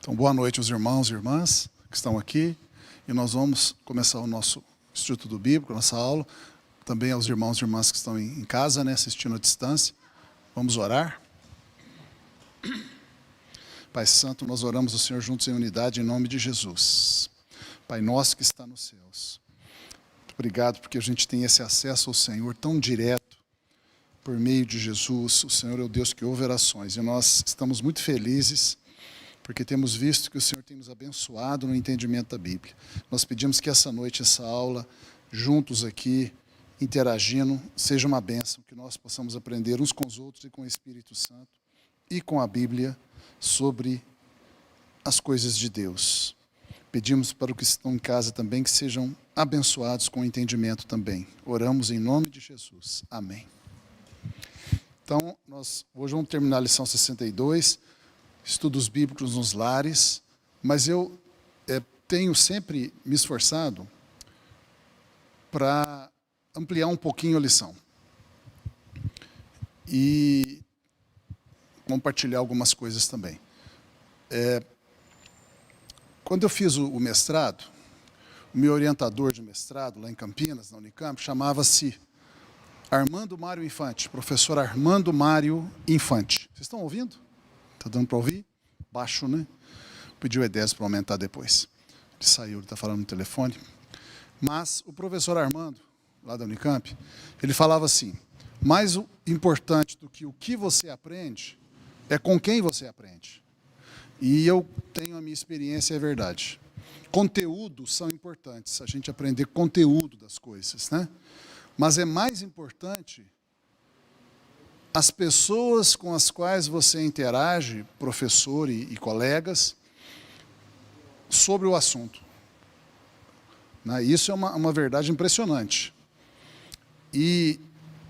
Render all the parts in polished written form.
Então, boa noite aos irmãos e irmãs que estão aqui. E nós vamos começar o nosso estudo bíblico, nossa aula. Também aos irmãos e irmãs que estão em casa, assistindo à distância. Vamos orar. Pai Santo, nós oramos ao Senhor juntos em unidade, em nome de Jesus. Pai nosso que está nos céus. Muito obrigado porque a gente tem esse acesso ao Senhor tão direto, por meio de Jesus. O Senhor é o Deus que ouve orações. E nós estamos muito felizes porque temos visto que o Senhor tem nos abençoado no entendimento da Bíblia. Nós pedimos que essa noite, essa aula, juntos aqui, interagindo, seja uma bênção, que nós possamos aprender uns com os outros e com o Espírito Santo e com a Bíblia sobre as coisas de Deus. Pedimos para os que estão em casa também que sejam abençoados com o entendimento também. Oramos em nome de Jesus. Amém. Então, nós hoje vamos terminar a lição 62, estudos bíblicos nos lares, mas eu tenho sempre me esforçado para ampliar um pouquinho a lição e compartilhar algumas coisas também. Quando eu fiz o mestrado, o meu orientador de mestrado lá em Campinas, na Unicamp, chamava-se Armando Mário Infante, professor Armando Mário Infante. Vocês estão ouvindo? Está dando para ouvir? Baixo, né? Pediu o Edésio para aumentar depois. Ele saiu, ele está falando no telefone. Mas o professor Armando, lá da Unicamp, ele falava assim: mais importante do que o que você aprende é com quem você aprende. E eu tenho a minha experiência, é verdade. Conteúdos são importantes, a gente aprender conteúdo das coisas, né? Mas é mais importante as pessoas com as quais você interage, professor e colegas, sobre o assunto. Isso é uma verdade impressionante. E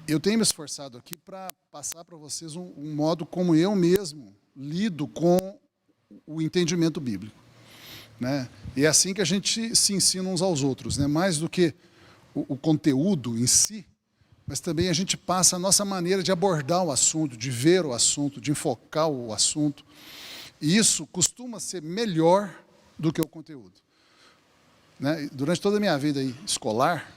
eu tenho me esforçado aqui para passar para vocês um modo como eu mesmo lido com o entendimento bíblico. E é assim que a gente se ensina uns aos outros, mais do que o conteúdo em si, mas também a gente passa a nossa maneira de abordar o assunto, de ver o assunto, de enfocar o assunto. E isso costuma ser melhor do que o conteúdo. Durante toda a minha vida escolar,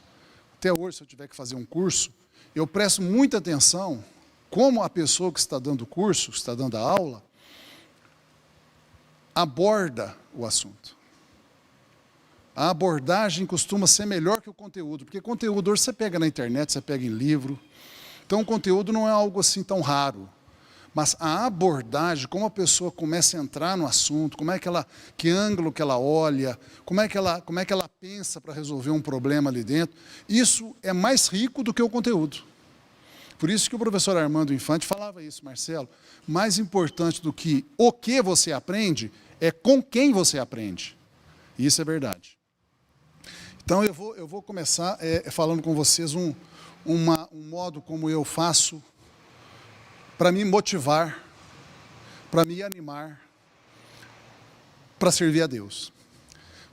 até hoje, se eu tiver que fazer um curso, eu presto muita atenção como a pessoa que está dando o curso, que está dando a aula, aborda o assunto. A abordagem costuma ser melhor que o conteúdo, porque conteúdo hoje você pega na internet, você pega em livro. Então, o conteúdo não é algo assim tão raro. Mas a abordagem, como a pessoa começa a entrar no assunto, que ângulo que ela olha, como é que ela pensa para resolver um problema ali dentro, isso é mais rico do que o conteúdo. Por isso que o professor Armando Infante falava isso, Marcelo. Mais importante do que o que você aprende, é com quem você aprende. E isso é verdade. Então, eu vou começar falando com vocês um modo como eu faço para me motivar, para me animar, para servir a Deus.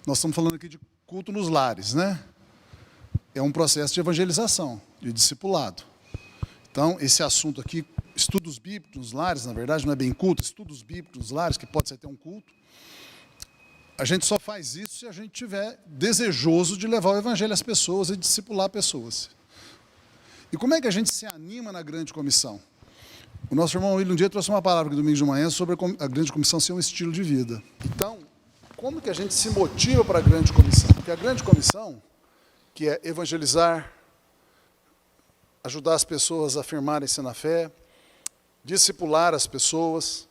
Nós estamos falando aqui de culto nos lares, É um processo de evangelização, de discipulado. Então, esse assunto aqui, estudos bíblicos nos lares, na verdade, não é bem culto, estudos bíblicos nos lares, que pode ser até um culto. A gente só faz isso se a gente estiver desejoso de levar o evangelho às pessoas e discipular pessoas. E como é que a gente se anima na grande comissão? O nosso irmão William um dia trouxe uma palavra aqui domingo de manhã sobre a grande comissão ser um estilo de vida. Então, como que a gente se motiva para a grande comissão? Porque a grande comissão, que é evangelizar, ajudar as pessoas a afirmarem-se na fé, discipular as pessoas,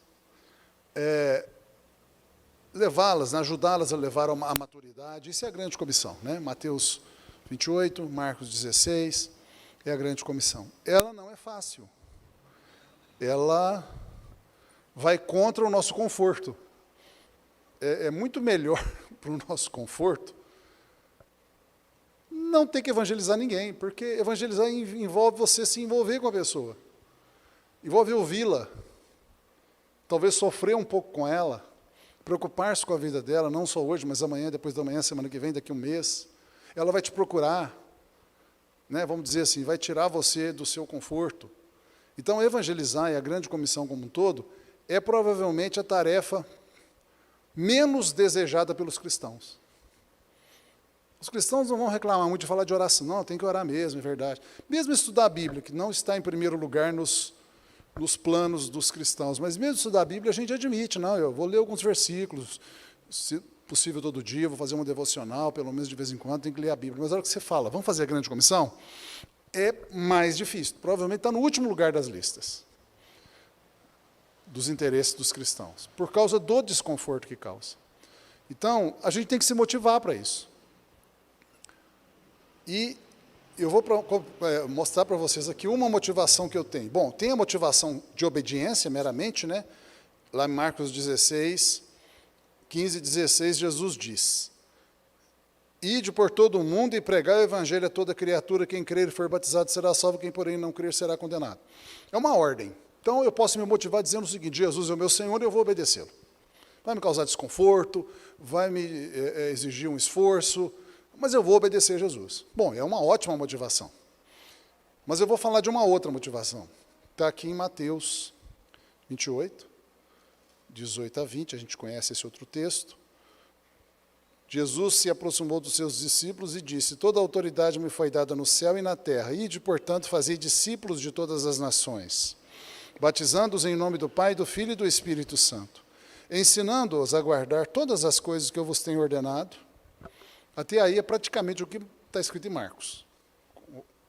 levá-las, ajudá-las a levar a maturidade. Isso é a grande comissão, Mateus 28, Marcos 16, é a grande comissão. Ela não é fácil. Ela vai contra o nosso conforto. É muito melhor para o nosso conforto não ter que evangelizar ninguém, porque evangelizar envolve você se envolver com a pessoa. Envolve ouvi-la, talvez sofrer um pouco com ela, preocupar-se com a vida dela, não só hoje, mas amanhã, depois da manhã, semana que vem, daqui a um mês. Ela vai te procurar, vamos dizer assim, vai tirar você do seu conforto. Então, evangelizar e a grande comissão como um todo é provavelmente a tarefa menos desejada pelos cristãos. Os cristãos não vão reclamar muito de falar de oração. Não, tem que orar mesmo, é verdade. Mesmo estudar a Bíblia, que não está em primeiro lugar nos planos dos cristãos, mas mesmo estudar a Bíblia, a gente admite, não, eu vou ler alguns versículos, se possível todo dia, vou fazer uma devocional, pelo menos de vez em quando, tem que ler a Bíblia. Mas a hora que você fala, vamos fazer a grande comissão, é mais difícil. Provavelmente está no último lugar das listas dos interesses dos cristãos, por causa do desconforto que causa. Então, a gente tem que se motivar para isso. E eu vou mostrar para vocês aqui uma motivação que eu tenho. Bom, tem a motivação de obediência, meramente, né? Lá em Marcos 16, 15 e 16, Jesus diz: Ide por todo o mundo e pregai o evangelho a toda criatura, quem crer e for batizado será salvo, quem porém não crer será condenado. É uma ordem. Então eu posso me motivar dizendo o seguinte: Jesus é o meu Senhor e eu vou obedecê-lo. Vai me causar desconforto, vai me exigir um esforço, mas eu vou obedecer a Jesus. Bom, é uma ótima motivação. Mas eu vou falar de uma outra motivação. Está aqui em Mateus 28, 18 a 20, a gente conhece esse outro texto. Jesus se aproximou dos seus discípulos e disse: Toda autoridade me foi dada no céu e na terra. Ide, portanto, fazei discípulos de todas as nações, batizando-os em nome do Pai, do Filho e do Espírito Santo, ensinando-os a guardar todas as coisas que eu vos tenho ordenado. Até aí é praticamente o que está escrito em Marcos.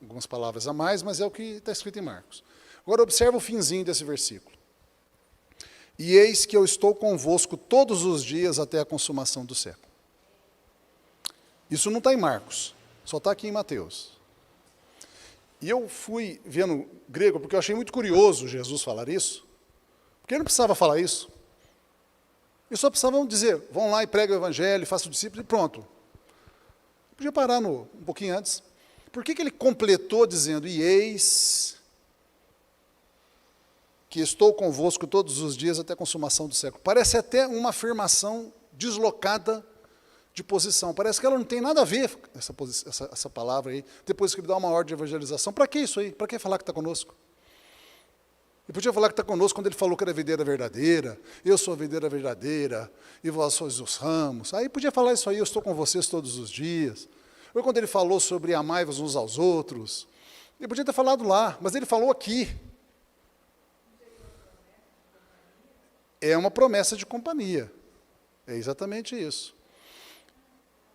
Algumas palavras a mais, mas é o que está escrito em Marcos. Agora observa o finzinho desse versículo. E eis que eu estou convosco todos os dias até a consumação do século. Isso não está em Marcos, só está aqui em Mateus. E eu fui vendo grego, porque eu achei muito curioso Jesus falar isso, porque ele não precisava falar isso. Ele só precisava dizer: vão lá e preguem o evangelho, façam discípulos e pronto. Podia parar um pouquinho antes. Por que ele completou dizendo: e eis que estou convosco todos os dias até a consumação do século? Parece até uma afirmação deslocada de posição. Parece que ela não tem nada a ver, essa palavra aí, depois que ele dá uma ordem de evangelização. Para que isso aí? Para que falar que está conosco? Ele podia falar que está conosco quando ele falou que era a videira verdadeira, eu sou a videira verdadeira, e vós sois os ramos. Aí podia falar isso aí: eu estou com vocês todos os dias. Ou quando ele falou sobre amai-vos uns aos outros. Ele podia ter falado lá, mas ele falou aqui. É uma promessa de companhia. É exatamente isso.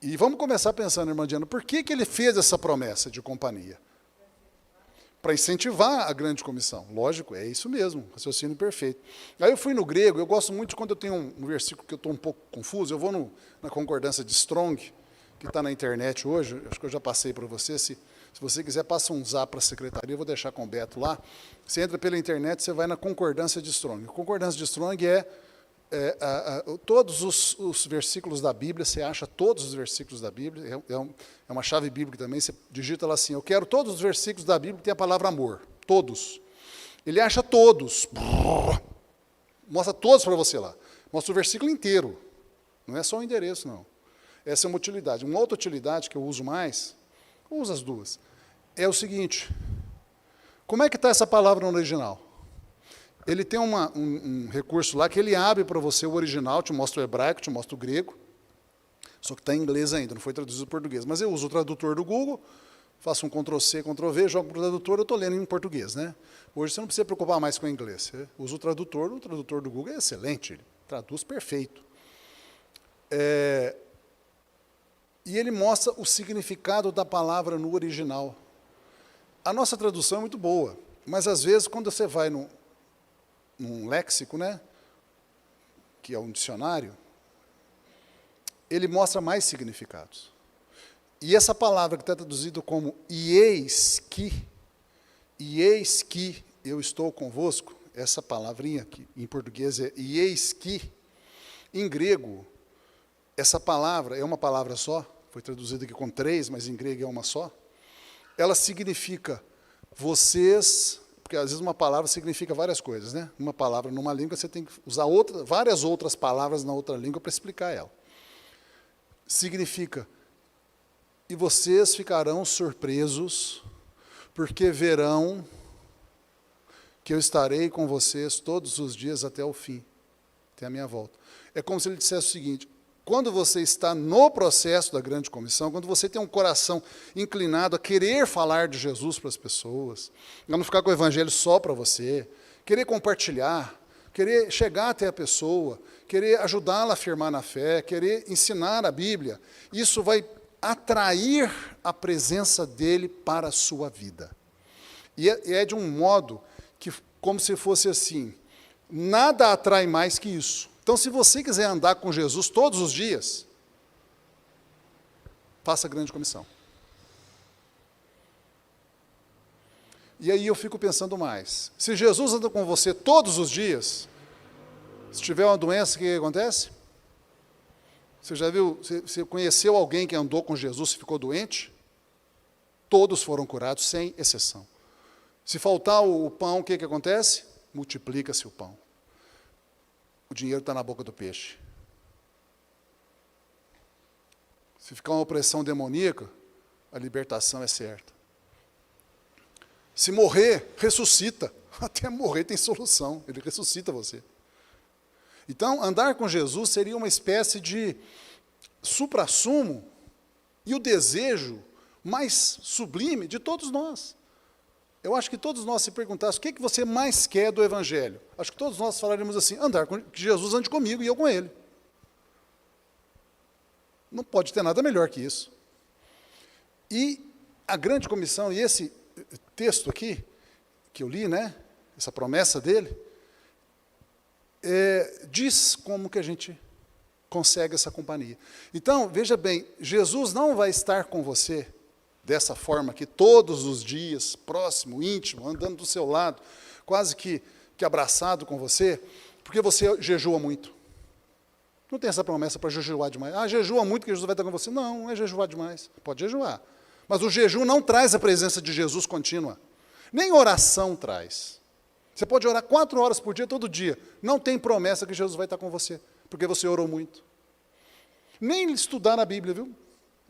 E vamos começar pensando, irmã Diana, por que ele fez essa promessa de companhia? Para incentivar a grande comissão. Lógico, é isso mesmo, raciocínio perfeito. Aí eu fui no grego, eu gosto muito quando eu tenho um versículo que eu estou um pouco confuso, eu vou na concordância de Strong, que está na internet hoje, acho que eu já passei para você, se você quiser, passa um zap para a secretaria, eu vou deixar com o Beto lá. Você entra pela internet, você vai na concordância de Strong. A concordância de Strong todos os versículos da Bíblia, você acha todos os versículos da Bíblia, é uma chave bíblica também, você digita lá assim: eu quero todos os versículos da Bíblia que tem a palavra amor, todos. Ele acha todos, mostra todos para você lá, mostra o versículo inteiro, não é só o endereço, não. Essa é uma utilidade. Uma outra utilidade que eu uso mais, eu uso as duas, é o seguinte: como é que está essa palavra no original? Ele tem um recurso lá que ele abre para você o original, te mostra o hebraico, te mostra o grego, só que está em inglês ainda, não foi traduzido para português. Mas eu uso o tradutor do Google, faço um Ctrl+C, Ctrl+V, jogo para o tradutor, eu estou lendo em português, né? Hoje você não precisa se preocupar mais com o inglês. Você usa o tradutor do Google é excelente, ele traduz perfeito. E ele mostra o significado da palavra no original. A nossa tradução é muito boa, mas às vezes quando você vai num léxico, né, que é um dicionário, ele mostra mais significados. E essa palavra que está traduzida como e eis que eu estou convosco, essa palavrinha que em português é e eis que, em grego, essa palavra é uma palavra só, foi traduzida aqui com 3, mas em grego é uma só. Ela significa vocês, porque às vezes uma palavra significa várias coisas, né? Uma palavra numa língua, você tem que usar várias outras palavras na outra língua para explicar ela. Significa: e vocês ficarão surpresos, porque verão que eu estarei com vocês todos os dias até o fim. até a minha volta. É como se ele dissesse o seguinte: quando você está no processo da grande comissão, quando você tem um coração inclinado a querer falar de Jesus para as pessoas, a não ficar com o evangelho só para você, querer compartilhar, querer chegar até a pessoa, querer ajudá-la a afirmar na fé, querer ensinar a Bíblia, isso vai atrair a presença dele para a sua vida. E é de um modo que, como se fosse assim, nada atrai mais que isso. Então, se você quiser andar com Jesus todos os dias, faça a grande comissão. E aí eu fico pensando mais. Se Jesus anda com você todos os dias, se tiver uma doença, o que acontece? Você já viu, você conheceu alguém que andou com Jesus e ficou doente? Todos foram curados, sem exceção. Se faltar o pão, o que acontece? Multiplica-se o pão. O dinheiro está na boca do peixe. Se ficar uma opressão demoníaca, a libertação é certa. Se morrer, ressuscita. Até morrer tem solução, ele ressuscita você. Então, andar com Jesus seria uma espécie de suprassumo e o desejo mais sublime de todos nós. Eu acho que todos nós, se perguntassem o que você mais quer do Evangelho, acho que todos nós falaríamos assim: andar com que Jesus ande comigo e eu com ele. Não pode ter nada melhor que isso. E a grande comissão, e esse texto aqui, que eu li, né, essa promessa dele, diz como que a gente consegue essa companhia. Então, veja bem, Jesus não vai estar com você dessa forma aqui, todos os dias, próximo, íntimo, andando do seu lado, quase que abraçado com você, porque você jejua muito. Não tem essa promessa para jejuar demais. Ah, jejua muito que Jesus vai estar com você. Não, não é jejuar demais. Pode jejuar. Mas o jejum não traz a presença de Jesus contínua. Nem oração traz. Você pode orar 4 horas por dia, todo dia. Não tem promessa que Jesus vai estar com você, porque você orou muito. Nem estudar na Bíblia, viu?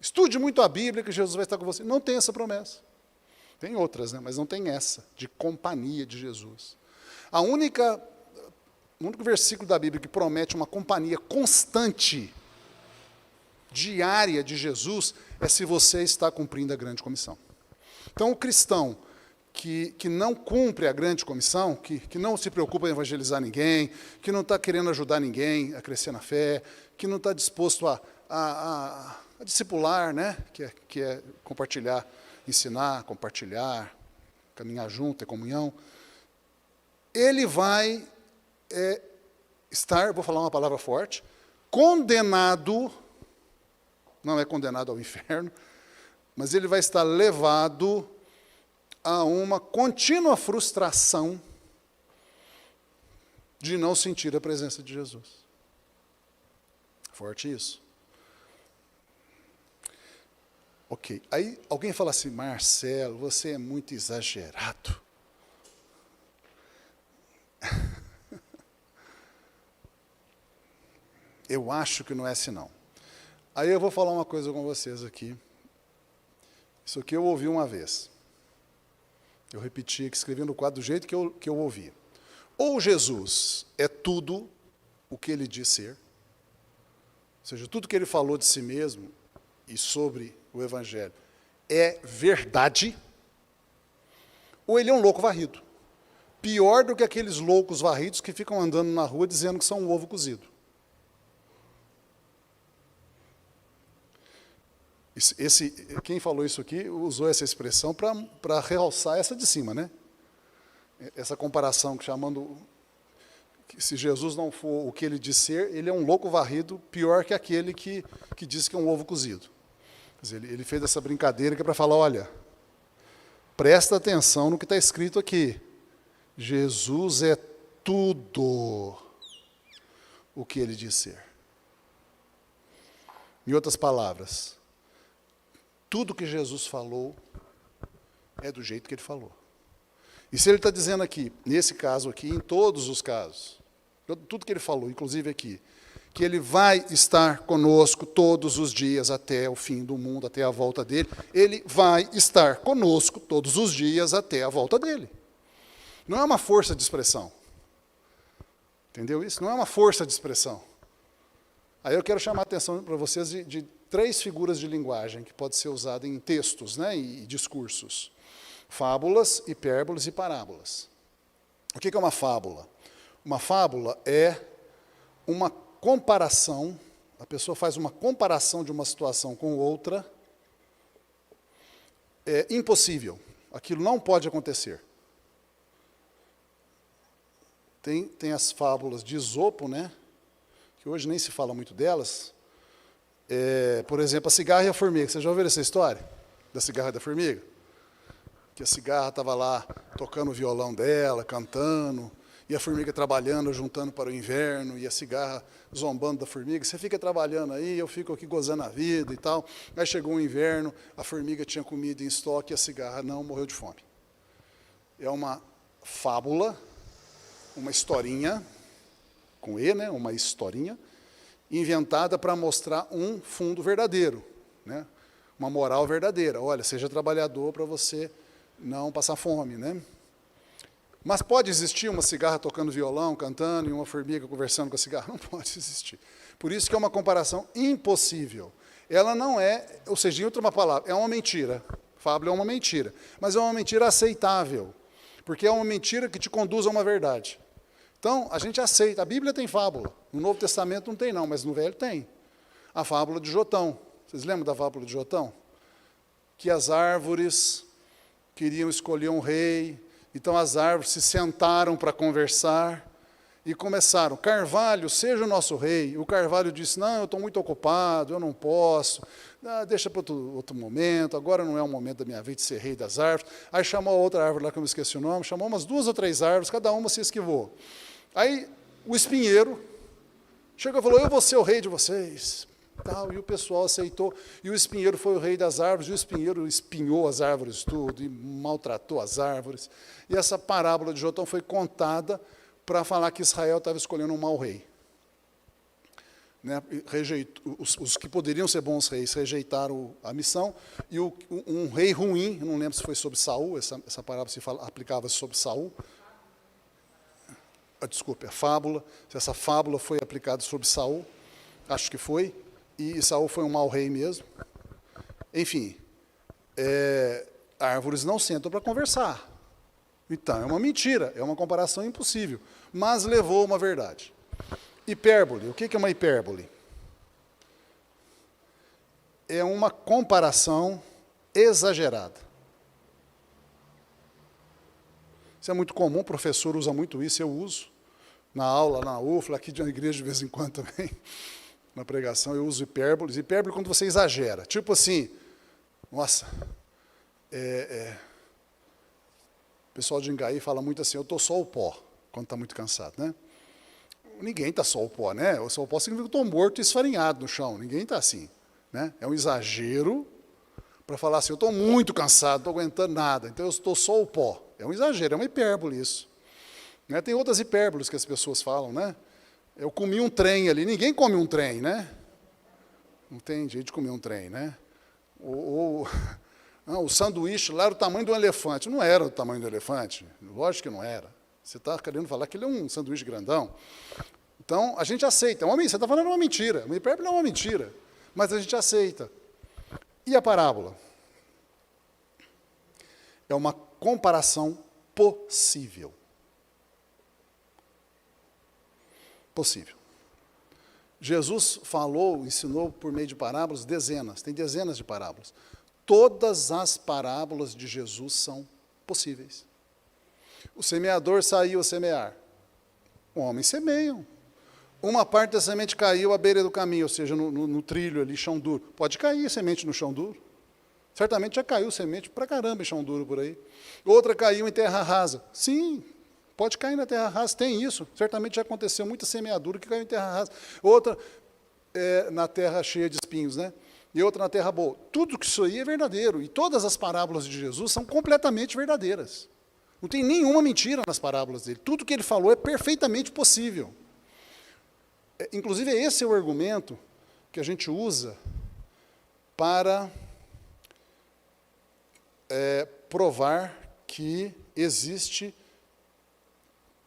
Estude muito a Bíblia que Jesus vai estar com você. Não tem essa promessa. Tem outras, né? Mas não tem essa, de companhia de Jesus. O único versículo da Bíblia que promete uma companhia constante, diária de Jesus, é se você está cumprindo a grande comissão. Então, o cristão que não cumpre a grande comissão, que não se preocupa em evangelizar ninguém, que não está querendo ajudar ninguém a crescer na fé, que não está disposto a discipular, né? que é compartilhar, ensinar, compartilhar, caminhar junto, ter comunhão, ele vai estar, vou falar uma palavra forte, condenado, não é condenado ao inferno, mas ele vai estar levado a uma contínua frustração de não sentir a presença de Jesus. Forte isso. Ok, aí alguém fala assim: Marcelo, você é muito exagerado. Eu acho que não é assim, não. Aí eu vou falar uma coisa com vocês aqui. Isso aqui eu ouvi uma vez. Eu repeti aqui, escrevi no quadro do jeito que eu ouvi. Ou Jesus é tudo o que ele diz ser, ou seja, tudo que ele falou de si mesmo e sobre o Evangelho é verdade, ou ele é um louco varrido. Pior do que aqueles loucos varridos que ficam andando na rua dizendo que são um ovo cozido. Quem falou isso aqui usou essa expressão para realçar essa de cima, né? Essa comparação, chamando que se Jesus não for o que ele diz ser, ele é um louco varrido, pior que aquele que diz que é um ovo cozido. Quer dizer, ele fez essa brincadeira que é para falar: olha, presta atenção no que está escrito aqui. Jesus é tudo o que ele diz ser. Em outras palavras, tudo que Jesus falou é do jeito que ele falou. E se ele está dizendo aqui, nesse caso aqui, em todos os casos, tudo que ele falou, inclusive aqui, que ele vai estar conosco todos os dias até o fim do mundo, até a volta dele, ele vai estar conosco todos os dias até a volta dele. Não é uma força de expressão. Entendeu isso? Não é uma força de expressão. Aí eu quero chamar a atenção para vocês de 3 figuras de linguagem que pode ser usada em textos, né, e discursos. Fábulas, hipérboles e parábolas. O que é uma fábula? Uma fábula é uma comparação, a pessoa faz uma comparação de uma situação com outra, é impossível. Aquilo não pode acontecer. Tem as fábulas de Esopo, né, que hoje nem se fala muito delas. Por exemplo, a cigarra e a formiga. Vocês já ouviram essa história da cigarra e da formiga? Que a cigarra estava lá tocando o violão dela, cantando, e a formiga trabalhando, juntando para o inverno, e a cigarra zombando da formiga. Você fica trabalhando aí, eu fico aqui gozando a vida e tal. Aí chegou o inverno, a formiga tinha comida em estoque, e a cigarra não, morreu de fome. É uma fábula, uma historinha, com E, né, uma historinha, inventada para mostrar um fundo verdadeiro, né, uma moral verdadeira. Olha, seja trabalhador para você não passar fome, né? Mas pode existir uma cigarra tocando violão, cantando, e uma formiga conversando com a cigarra? Não pode existir. Por isso que é uma comparação impossível. Ela não é, ou seja, em outra palavra, é uma mentira. Fábula é uma mentira, mas é uma mentira aceitável, porque é uma mentira que te conduz a uma verdade. Então, a gente aceita. A Bíblia tem fábula. No Novo Testamento não tem, não, mas no Velho tem. A fábula de Jotão. Vocês lembram da fábula de Jotão? Que as árvores queriam escolher um rei, então as árvores se sentaram para conversar e começaram: Carvalho, seja o nosso rei. O Carvalho disse: não, eu estou muito ocupado, eu não posso, deixa para outro momento, agora não é o momento da minha vida de ser rei das árvores. Aí chamou a outra árvore lá, que eu me esqueci o nome, chamou umas 2 ou 3 árvores, cada uma se esquivou. Aí o espinheiro chegou e falou: eu vou ser o rei de vocês. Tal, e o pessoal aceitou, e o espinheiro foi o rei das árvores, e o espinheiro espinhou as árvores tudo, e maltratou as árvores. E essa parábola de Jotão foi contada para falar que Israel estava escolhendo um mau rei. Né? Os que poderiam ser bons reis rejeitaram a missão, e um rei ruim, eu não lembro se foi sobre Saul, essa parábola aplicava sobre Saul. Desculpe, a fábula, se essa fábula foi aplicada sobre Saul, acho que foi, e Saul foi um mau rei mesmo. Enfim, árvores não sentam para conversar. Então, é uma mentira, é uma comparação impossível, mas levou a uma verdade. Hipérbole, o que é uma hipérbole? É uma comparação exagerada. Isso é muito comum, o professor usa muito isso, eu uso. Na aula, na UFLA, aqui na igreja de vez em quando também, na pregação, eu uso hipérboles. Hipérbole é quando você exagera. Tipo assim, nossa, o pessoal de Engaí fala muito assim: eu estou só o pó, quando está muito cansado, né? Ninguém está só o pó, né? O só o pó significa que eu estou morto e esfarinhado no chão. Ninguém está assim, né? É um exagero para falar assim: eu estou muito cansado, não estou aguentando nada, então eu estou só o pó. É um exagero, é uma hipérbole isso. Né? Tem outras hipérboles que as pessoas falam, né? Eu comi um trem ali. Ninguém come um trem, né? Não tem jeito de comer um trem, né? O sanduíche lá era o tamanho de um elefante. Não era o tamanho do elefante. Lógico que não era. Você está querendo falar que ele é um sanduíche grandão. Então, a gente aceita. Você está falando uma mentira. Uma hipérbole é uma mentira. Mas a gente aceita. E a parábola? É uma comparação possível. Possível. Jesus falou, ensinou por meio de parábolas dezenas, tem dezenas de parábolas. Todas as parábolas de Jesus são possíveis. O semeador saiu a semear. Homens semeiam. Uma parte da semente caiu à beira do caminho, ou seja, no trilho ali, chão duro. Pode cair semente no chão duro. Certamente já caiu semente pra caramba em chão duro por aí. Outra caiu em terra rasa. Sim, pode cair na terra rasa, tem isso. Certamente já aconteceu muita semeadura que caiu em terra rasa. Outra na terra cheia de espinhos, né? E outra na terra boa. Tudo que isso aí é verdadeiro. E todas as parábolas de Jesus são completamente verdadeiras. Não tem nenhuma mentira nas parábolas dele. Tudo que ele falou é perfeitamente possível. Inclusive, esse é o argumento que a gente usa para provar que existe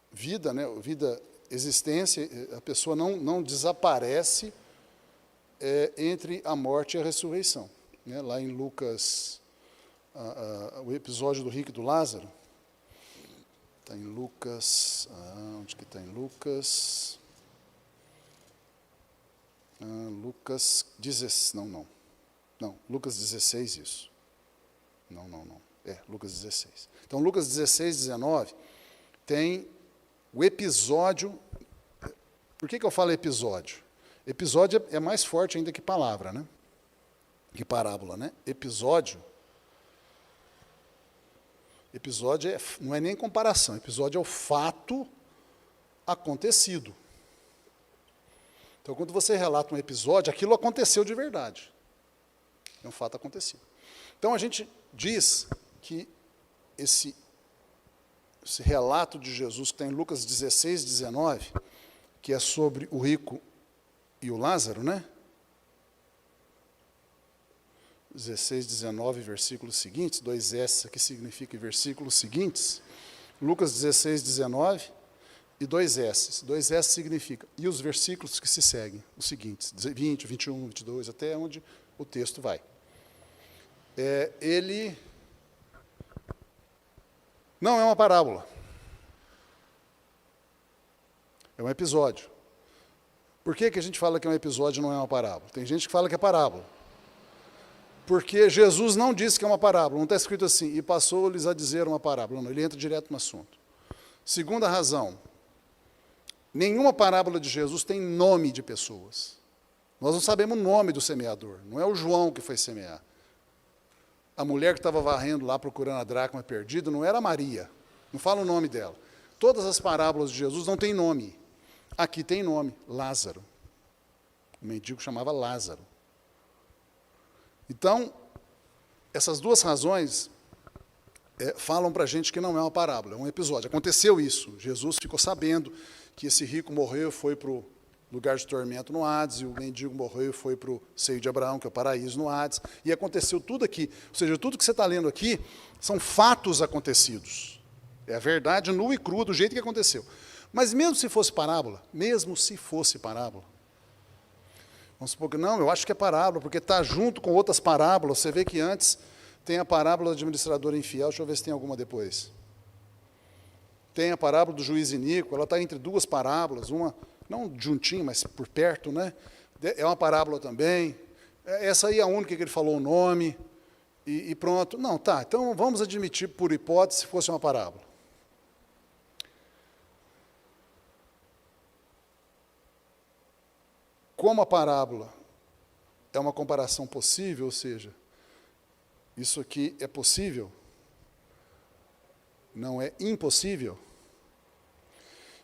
vida, né, vida existência, a pessoa não desaparece entre a morte e a ressurreição. Né? Lá em Lucas, o episódio do rico e do Lázaro, está em Lucas, onde que está em Lucas? Lucas 16, não, Lucas 16, isso. Não, Lucas 16. Então, Lucas 16, 19, tem o episódio. Por que eu falo episódio? Episódio é mais forte ainda que palavra, né? Que parábola, né? Episódio não é nem comparação, episódio é o fato acontecido. Então, quando você relata um episódio, aquilo aconteceu de verdade. É um fato acontecido. Então, a gente diz que esse relato de Jesus, que está em Lucas 16, 19, que é sobre o rico e o Lázaro, né? 16, 19, versículos seguintes, 2S aqui significa versículos seguintes, Lucas 16, 19 e 2S. 2S significa, e os versículos que se seguem, os seguintes, 20, 21, 22, até onde o texto vai. Ele não é uma parábola, é um episódio. Por que a gente fala que é um episódio e não é uma parábola? Tem gente que fala que é parábola. Porque Jesus não disse que é uma parábola, não está escrito assim, e passou-lhes a dizer uma parábola, não, ele entra direto no assunto. Segunda razão, nenhuma parábola de Jesus tem nome de pessoas. Nós não sabemos o nome do semeador, não é o João que foi semear. A mulher que estava varrendo lá procurando a dracma perdida não era Maria, não fala o nome dela. Todas as parábolas de Jesus não têm nome. Aqui tem nome, Lázaro. O mendigo chamava Lázaro. Então, essas duas razões falam para a gente que não é uma parábola, é um episódio. Aconteceu isso, Jesus ficou sabendo que esse rico morreu e foi para o lugar de tormento no Hades, e o mendigo morreu e foi para o seio de Abraão, que é o paraíso no Hades, e aconteceu tudo aqui. Ou seja, tudo que você está lendo aqui são fatos acontecidos. É a verdade nua e crua, do jeito que aconteceu. Mas mesmo se fosse parábola, vamos supor que não, eu acho que é parábola, porque está junto com outras parábolas. Você vê que antes tem a parábola do administrador infiel, deixa eu ver se tem alguma depois. Tem a parábola do juiz iníquo, ela está entre duas parábolas, uma, não juntinho, mas por perto, né? É uma parábola também. Essa aí é a única que ele falou o nome, e pronto. Não, tá, então vamos admitir, por hipótese, se fosse uma parábola. Como a parábola é uma comparação possível, ou seja, isso aqui é possível, não é impossível.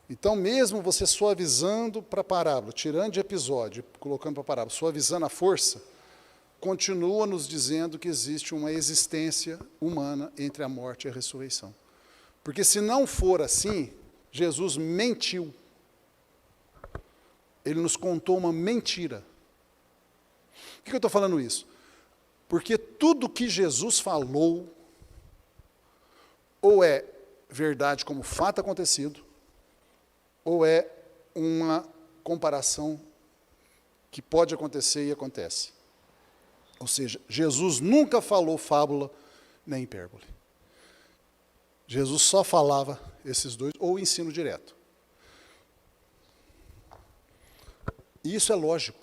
Então, mesmo você suavizando para a parábola, tirando de episódio, colocando para a parábola, suavizando a força, continua nos dizendo que existe uma existência humana entre a morte e a ressurreição. Porque se não for assim, Jesus mentiu. Ele nos contou uma mentira. Por que eu estou falando isso? Porque tudo que Jesus falou, ou é verdade como fato acontecido, ou é uma comparação que pode acontecer e acontece. Ou seja, Jesus nunca falou fábula nem hipérbole. Jesus só falava esses dois, ou ensino direto. E isso é lógico.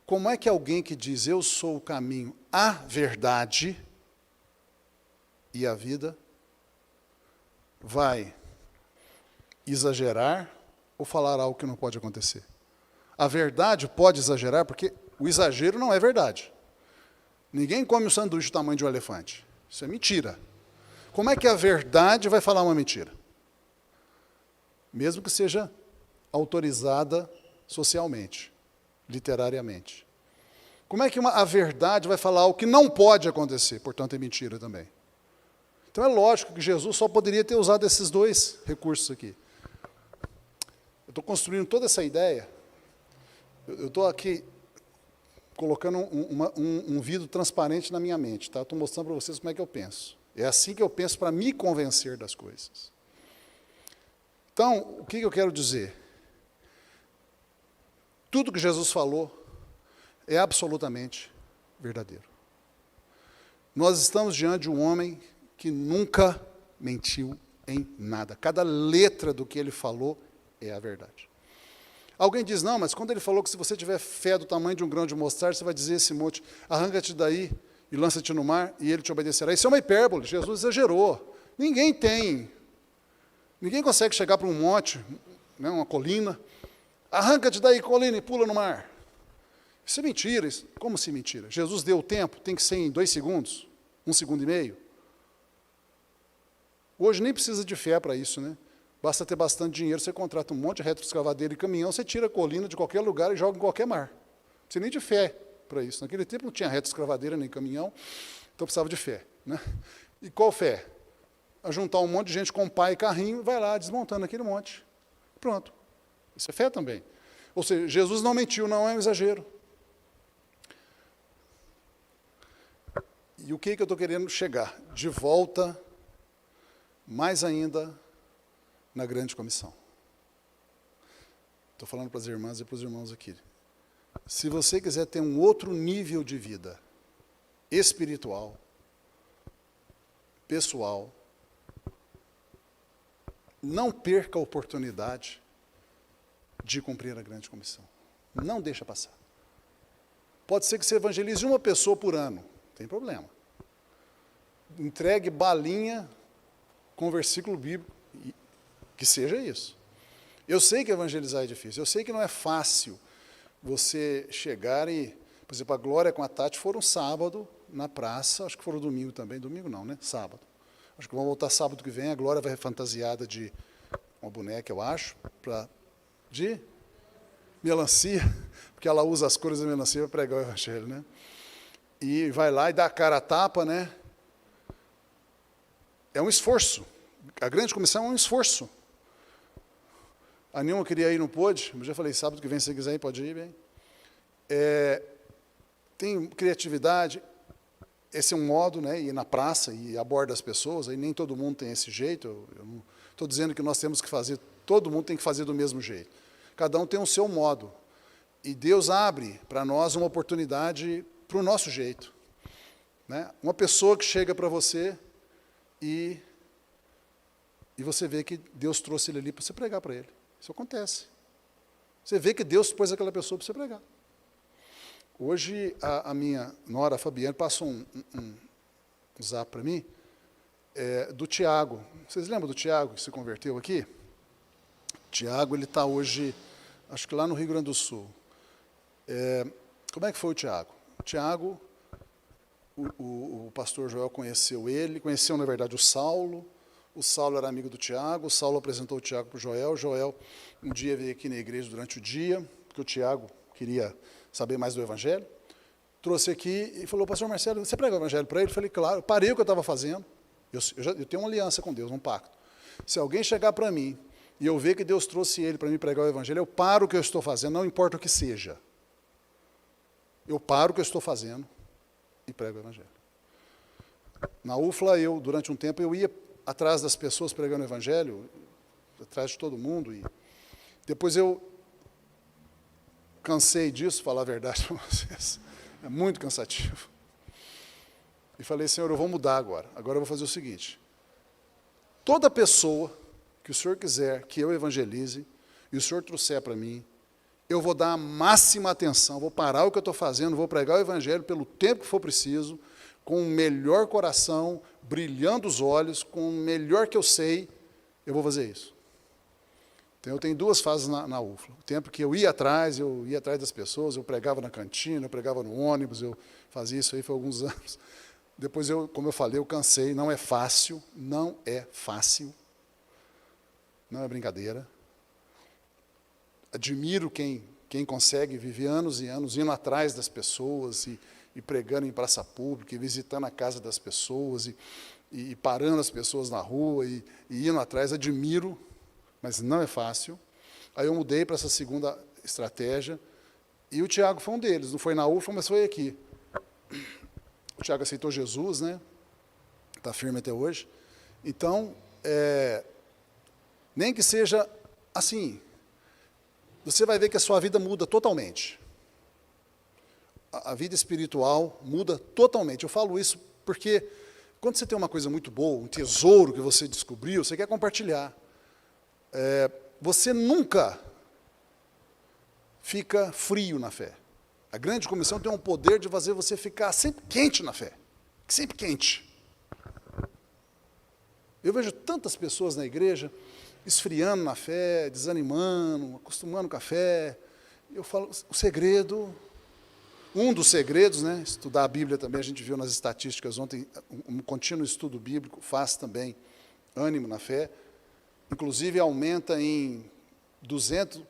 Como é que alguém que diz, eu sou o caminho, a verdade e a vida, vai exagerar ou falar algo que não pode acontecer? A verdade pode exagerar, porque o exagero não é verdade. Ninguém come um sanduíche do tamanho de um elefante. Isso é mentira. Como é que a verdade vai falar uma mentira? Mesmo que seja autorizada socialmente, literariamente. Como é que a verdade vai falar algo que não pode acontecer, portanto é mentira também? Então é lógico que Jesus só poderia ter usado esses dois recursos aqui. Eu estou construindo toda essa ideia, eu estou aqui colocando um vidro transparente na minha mente, tá? Estou mostrando para vocês como é que eu penso. É assim que eu penso para me convencer das coisas. Então, o que eu quero dizer? Tudo que Jesus falou é absolutamente verdadeiro. Nós estamos diante de um homem que nunca mentiu em nada. Cada letra do que ele falou é a verdade. Alguém diz, não, mas quando ele falou que se você tiver fé do tamanho de um grão de mostarda, você vai dizer esse monte, arranca-te daí e lança-te no mar, e ele te obedecerá. Isso é uma hipérbole, Jesus exagerou. Ninguém consegue chegar para um monte, né, uma colina, arranca-te daí, colina, e pula no mar. Isso é mentira. Como se mentira? Jesus deu o tempo, tem que ser em 2 segundos, 1 segundo e meio. Hoje nem precisa de fé para isso, né? Basta ter bastante dinheiro, você contrata um monte de retroescavadeira e caminhão, você tira a colina de qualquer lugar e joga em qualquer mar. Não precisa nem de fé para isso. Naquele tempo não tinha retroescavadeira nem caminhão, então precisava de fé, né? E qual fé? A juntar um monte de gente com pai e carrinho, vai lá desmontando aquele monte. Pronto. Isso é fé também. Ou seja, Jesus não mentiu, não é um exagero. E o que eu estou querendo chegar? De volta, mais ainda, na grande comissão. Estou falando para as irmãs e para os irmãos aqui. Se você quiser ter um outro nível de vida, espiritual, pessoal, não perca a oportunidade de cumprir a grande comissão. Não deixa passar. Pode ser que você evangelize uma pessoa por ano, não tem problema. Entregue balinha com versículo bíblico, que seja isso. Eu sei que evangelizar é difícil, eu sei que não é fácil você chegar e, por exemplo, a Glória com a Tati foram sábado na praça, acho que foram domingo também, domingo não, né? Sábado. Acho que vão voltar sábado que vem, a Glória vai fantasiada de uma boneca, eu acho, de melancia, porque ela usa as cores da melancia para pregar o evangelho, né? E vai lá e dá a cara a tapa, né? É um esforço. A grande comissão é um esforço. A Nilma queria ir, não pôde. Eu já falei, sábado que vem, se você quiser ir, pode ir, bem. Tem criatividade. Esse é um modo, né? Ir na praça e aborda as pessoas. Aí nem todo mundo tem esse jeito. Eu não estou dizendo que nós temos que fazer. Todo mundo tem que fazer do mesmo jeito. Cada um tem o seu modo. E Deus abre para nós uma oportunidade para o nosso jeito. Né? Uma pessoa que chega para você e você vê que Deus trouxe ele ali para você pregar para ele. Isso acontece. Você vê que Deus pôs aquela pessoa para você pregar. Hoje, a minha nora, a Fabiana, passou um zap para mim, do Tiago. Vocês lembram do Tiago que se converteu aqui? Tiago, ele está hoje, acho que lá no Rio Grande do Sul. Como é que foi o Tiago? O Tiago, o pastor Joel conheceu ele, conheceu, na verdade, o Saulo era amigo do Tiago, o Saulo apresentou o Tiago para o Joel um dia veio aqui na igreja durante o dia, porque o Tiago queria saber mais do Evangelho, trouxe aqui e falou, pastor Marcelo, você prega o Evangelho para ele? Eu falei, claro, eu parei o que eu estava fazendo, eu tenho uma aliança com Deus, um pacto. Se alguém chegar para mim e eu ver que Deus trouxe ele para me pregar o Evangelho, eu paro o que eu estou fazendo, não importa o que seja. Eu paro o que eu estou fazendo e prego o Evangelho. Na UFLA, durante um tempo, eu ia atrás das pessoas pregando o Evangelho, atrás de todo mundo, e depois eu cansei disso, falar a verdade para vocês, é muito cansativo. E falei, Senhor, eu vou mudar agora eu vou fazer o seguinte, toda pessoa que o Senhor quiser que eu evangelize, e o Senhor trouxer para mim, eu vou dar a máxima atenção, vou parar o que eu estou fazendo, vou pregar o Evangelho pelo tempo que for preciso, com o melhor coração, brilhando os olhos, com o melhor que eu sei, eu vou fazer isso. Então, eu tenho 2 fases na UFLA. O tempo que eu ia atrás das pessoas, eu pregava na cantina, eu pregava no ônibus, eu fazia isso aí foi alguns anos. Depois, como eu falei, eu cansei, não é fácil, não é brincadeira. Admiro quem consegue viver anos e anos indo atrás das pessoas e pregando em praça pública, e visitando a casa das pessoas, e parando as pessoas na rua, e indo atrás, admiro, mas não é fácil. Aí eu mudei para essa segunda estratégia, e o Tiago foi um deles, não foi na UFA, mas foi aqui. O Tiago aceitou Jesus, né? Está firme até hoje. Então, Nem que seja assim. Você vai ver que a sua vida muda totalmente. A vida espiritual muda totalmente. Eu falo isso porque quando você tem uma coisa muito boa, um tesouro que você descobriu, você quer compartilhar. Você nunca fica frio na fé. A grande comissão tem um poder de fazer você ficar sempre quente na fé. Sempre quente. Eu vejo tantas pessoas na igreja esfriando na fé, desanimando, acostumando com a fé. Eu falo, o segredo, um dos segredos, né, estudar a Bíblia também, a gente viu nas estatísticas ontem, um contínuo estudo bíblico faz também ânimo na fé. Inclusive aumenta em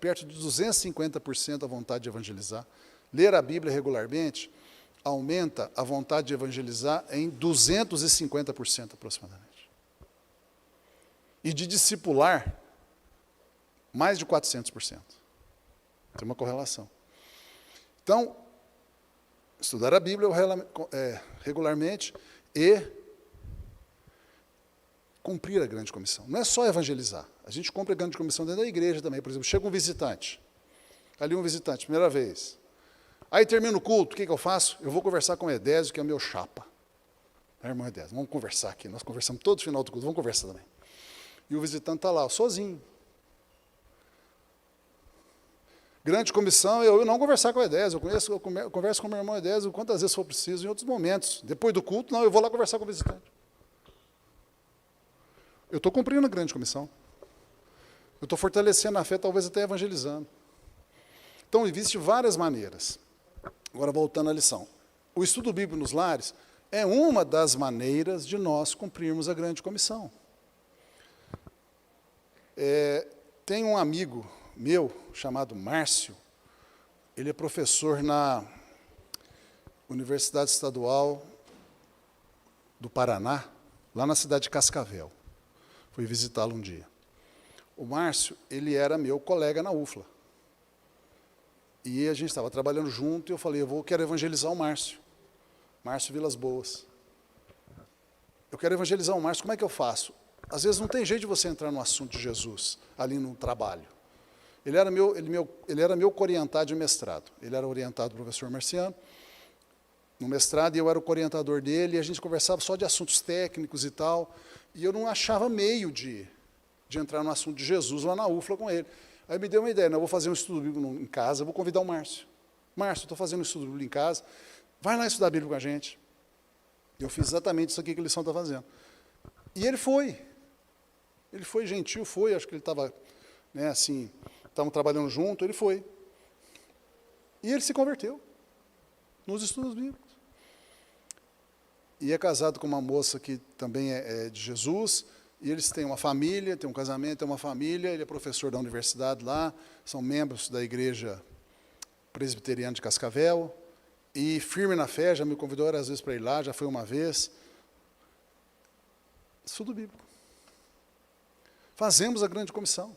perto de 250% a vontade de evangelizar. Ler a Bíblia regularmente aumenta a vontade de evangelizar em 250% aproximadamente. E de discipular, mais de 400%. Tem uma correlação. Então, estudar a Bíblia regularmente e cumprir a grande comissão. Não é só evangelizar. A gente cumpre a grande comissão dentro da igreja também. Por exemplo, chega um visitante. Ali um visitante, primeira vez. Aí termina o culto, o que eu faço? Eu vou conversar com o Edésio, que é o meu chapa. Irmão Edésio, vamos conversar aqui. Nós conversamos todo final do culto, vamos conversar também. E o visitante está lá, sozinho. Grande comissão, eu não conversar com o Edésio. Eu converso com o meu irmão Edésio quantas vezes for preciso, em outros momentos. Depois do culto, não, eu vou lá conversar com o visitante. Eu estou cumprindo a grande comissão. Eu estou fortalecendo a fé, talvez até evangelizando. Então, existem várias maneiras. Agora, voltando à lição. O estudo bíblico nos lares é uma das maneiras de nós cumprirmos a grande comissão. Tem um amigo meu, chamado Márcio, ele é professor na Universidade Estadual do Paraná, lá na cidade de Cascavel. Fui visitá-lo um dia. O Márcio, ele era meu colega na UFLA. E a gente estava trabalhando junto e eu falei, quero evangelizar o Márcio. Márcio Vilas Boas. Eu quero evangelizar o Márcio, como é que eu faço? Às vezes não tem jeito de você entrar no assunto de Jesus, ali no trabalho. Ele era meu co-orientado de mestrado. Ele era orientado do professor Marciano, no mestrado, e eu era o co-orientador dele, e a gente conversava só de assuntos técnicos e tal, e eu não achava meio de entrar no assunto de Jesus lá na UFLA com ele. Aí me deu uma ideia, eu vou fazer um estudo bíblico em casa, eu vou convidar o Márcio. Márcio, estou fazendo um estudo bíblico em casa, vai lá estudar a Bíblia com a gente. Eu fiz exatamente isso aqui que a lição está fazendo. E ele foi. Ele foi gentil, acho que ele estava, estavam trabalhando junto, ele foi. E ele se converteu nos estudos bíblicos. E é casado com uma moça que também é de Jesus, e eles têm uma família, têm um casamento, têm uma família, ele é professor da universidade lá, são membros da igreja presbiteriana de Cascavel, e firme na fé, já me convidou várias vezes para ir lá, já foi uma vez. Estudo bíblico. Fazemos a grande comissão.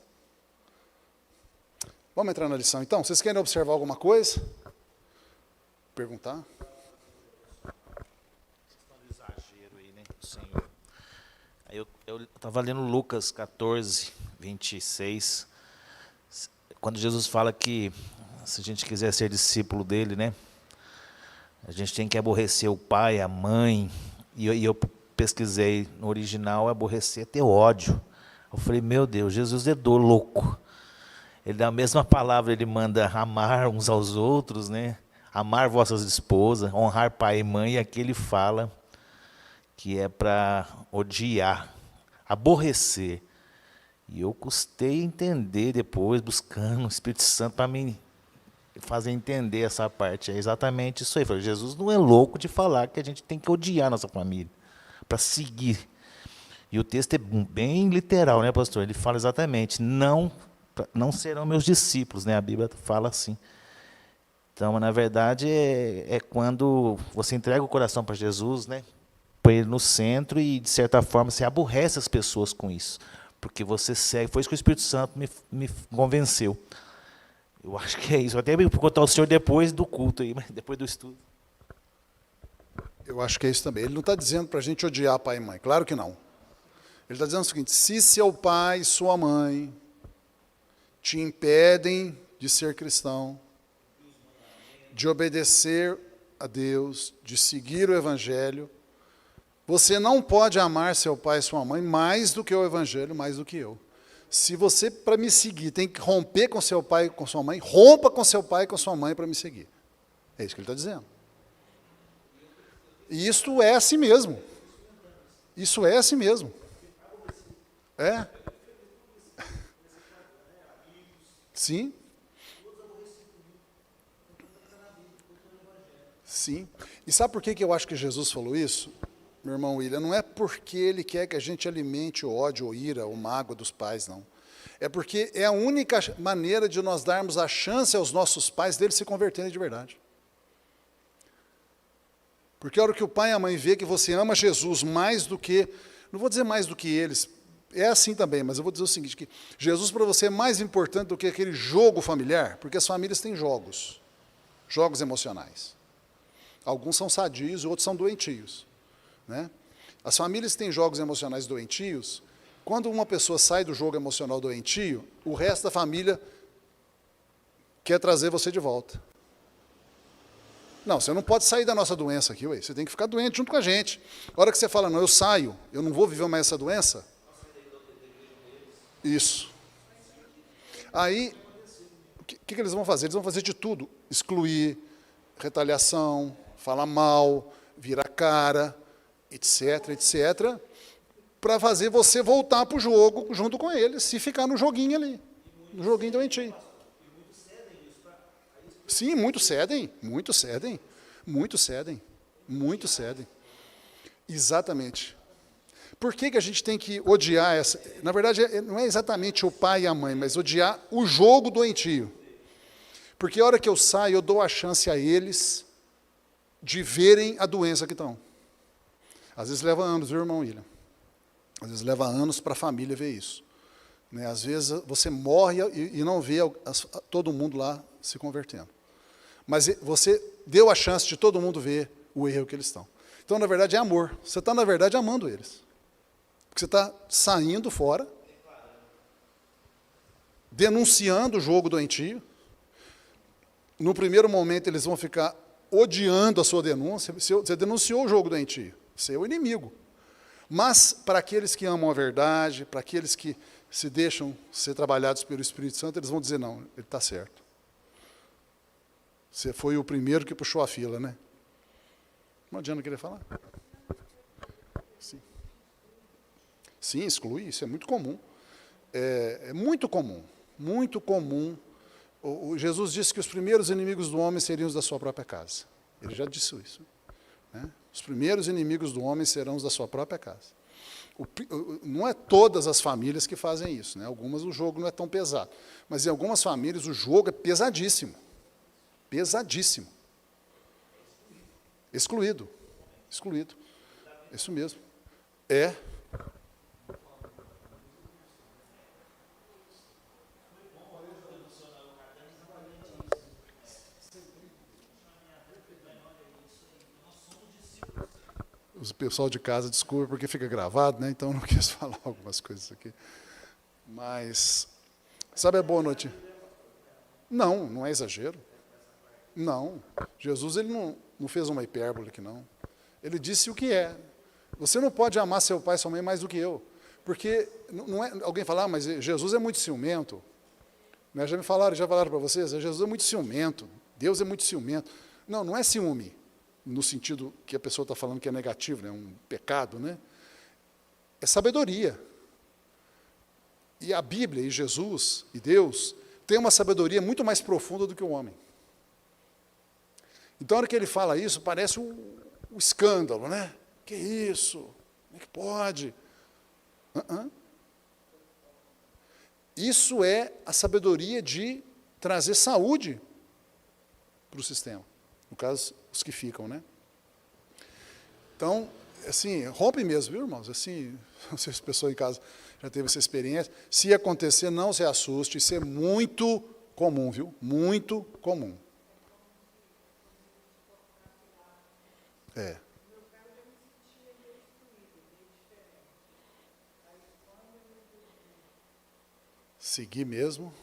Vamos entrar na lição, então? Vocês querem observar alguma coisa? Perguntar? Exagero aí, né, do Senhor. Eu estava lendo Lucas 14, 26, quando Jesus fala que, se a gente quiser ser discípulo dele, né, a gente tem que aborrecer o pai, a mãe, e eu pesquisei no original, aborrecer é ter ódio. Eu falei, meu Deus, Jesus é louco. Ele dá a mesma palavra, ele manda amar uns aos outros, né? Amar vossas esposas, honrar pai e mãe, e aqui ele fala que é para odiar, aborrecer. E eu custei entender depois, buscando o Espírito Santo para me fazer entender essa parte. É exatamente isso aí. Eu falei, Jesus não é louco de falar que a gente tem que odiar nossa família, para seguir. E o texto é bem literal, né, pastor? Ele fala exatamente, não serão meus discípulos, né? A Bíblia fala assim. Então, na verdade, é quando você entrega o coração para Jesus, né? Põe ele no centro e, de certa forma, você aborrece as pessoas com isso. Porque você segue. Foi isso que o Espírito Santo me convenceu. Eu acho que é isso. Eu até vou contar ao senhor depois do culto, aí, depois do estudo. Eu acho que é isso também. Ele não está dizendo para a gente odiar pai e mãe, claro que não. Ele está dizendo o seguinte: se seu pai e sua mãe te impedem de ser cristão, de obedecer a Deus, de seguir o Evangelho, você não pode amar seu pai e sua mãe mais do que o Evangelho, mais do que eu. Se você, para me seguir, tem que romper com seu pai e com sua mãe, rompa com seu pai e com sua mãe para me seguir. É isso que ele está dizendo. E isto é assim mesmo. Isso é assim mesmo. É. Sim. Sim. E sabe por que eu acho que Jesus falou isso, meu irmão William? Não é porque ele quer que a gente alimente o ódio, ou ira, ou mágoa dos pais, não. É porque é a única maneira de nós darmos a chance aos nossos pais deles se converterem de verdade. Porque a hora que o pai e a mãe vê que você ama Jesus mais do que, não vou dizer mais do que eles, é assim também, mas eu vou dizer o seguinte, que Jesus para você é mais importante do que aquele jogo familiar, porque as famílias têm jogos emocionais. Alguns são sadios e outros são doentios, né? As famílias que têm jogos emocionais doentios, quando uma pessoa sai do jogo emocional doentio, o resto da família quer trazer você de volta. Não, você não pode sair da nossa doença aqui, ué. Você tem que ficar doente junto com a gente. A hora que você fala, não, eu saio, eu não vou viver mais essa doença. Isso. Aí, o que eles vão fazer? Eles vão fazer de tudo. Excluir, retaliação, falar mal, virar cara, etc, etc, para fazer você voltar para o jogo junto com eles, se ficar no joguinho ali, no joguinho doentio. Sim, muitos cedem. Exatamente. Por que a gente tem que odiar essa? Na verdade, não é exatamente o pai e a mãe, mas odiar o jogo doentio. Porque a hora que eu saio, eu dou a chance a eles de verem a doença que estão. Às vezes leva anos, viu, irmão William? Às vezes leva anos para a família ver isso. Né? Às vezes você morre e não vê todo mundo lá se convertendo. Mas você deu a chance de todo mundo ver o erro que eles estão. Então, na verdade, é amor. Você está, na verdade, amando eles. Porque você está saindo fora, denunciando o jogo doentio. No primeiro momento, eles vão ficar odiando a sua denúncia. Você denunciou o jogo doentio. Você é o inimigo. Mas, para aqueles que amam a verdade, para aqueles que se deixam ser trabalhados pelo Espírito Santo, eles vão dizer, não, ele está certo. Você foi o primeiro que puxou a fila, né? Não adianta querer falar. Sim. Sim, exclui, isso é muito comum. É muito comum, muito comum. Jesus disse que os primeiros inimigos do homem seriam os da sua própria casa. Ele já disse isso. Né? Os primeiros inimigos do homem serão os da sua própria casa. Não é todas as famílias que fazem isso. Né? Algumas o jogo não é tão pesado. Mas em algumas famílias o jogo é pesadíssimo. Pesadíssimo. Excluído. Isso mesmo. É. O pessoal de casa desculpa porque fica gravado, né? Então eu não quis falar algumas coisas aqui. Mas, sabe a boa notícia? Não, não é exagero. Não, Jesus ele não fez uma hipérbole aqui, não. Ele disse o que é. Você não pode amar seu pai e sua mãe mais do que eu. Porque, não é, alguém fala, mas Jesus é muito ciumento. Né, já falaram para vocês, Jesus é muito ciumento, Deus é muito ciumento. Não, não é ciúme, no sentido que a pessoa está falando que é negativo, né, um pecado, né? É sabedoria. E a Bíblia, e Jesus, e Deus, tem uma sabedoria muito mais profunda do que o homem. Então, na hora que ele fala isso, parece um escândalo, né? Que isso? Como é que pode? Isso é a sabedoria de trazer saúde para o sistema. No caso, os que ficam, né? Então, assim, rompe mesmo, viu, irmãos? Assim, não sei se a pessoa em casa já teve essa experiência. Se acontecer, não se assuste. Isso é muito comum, viu? Muito comum. seguir mesmo.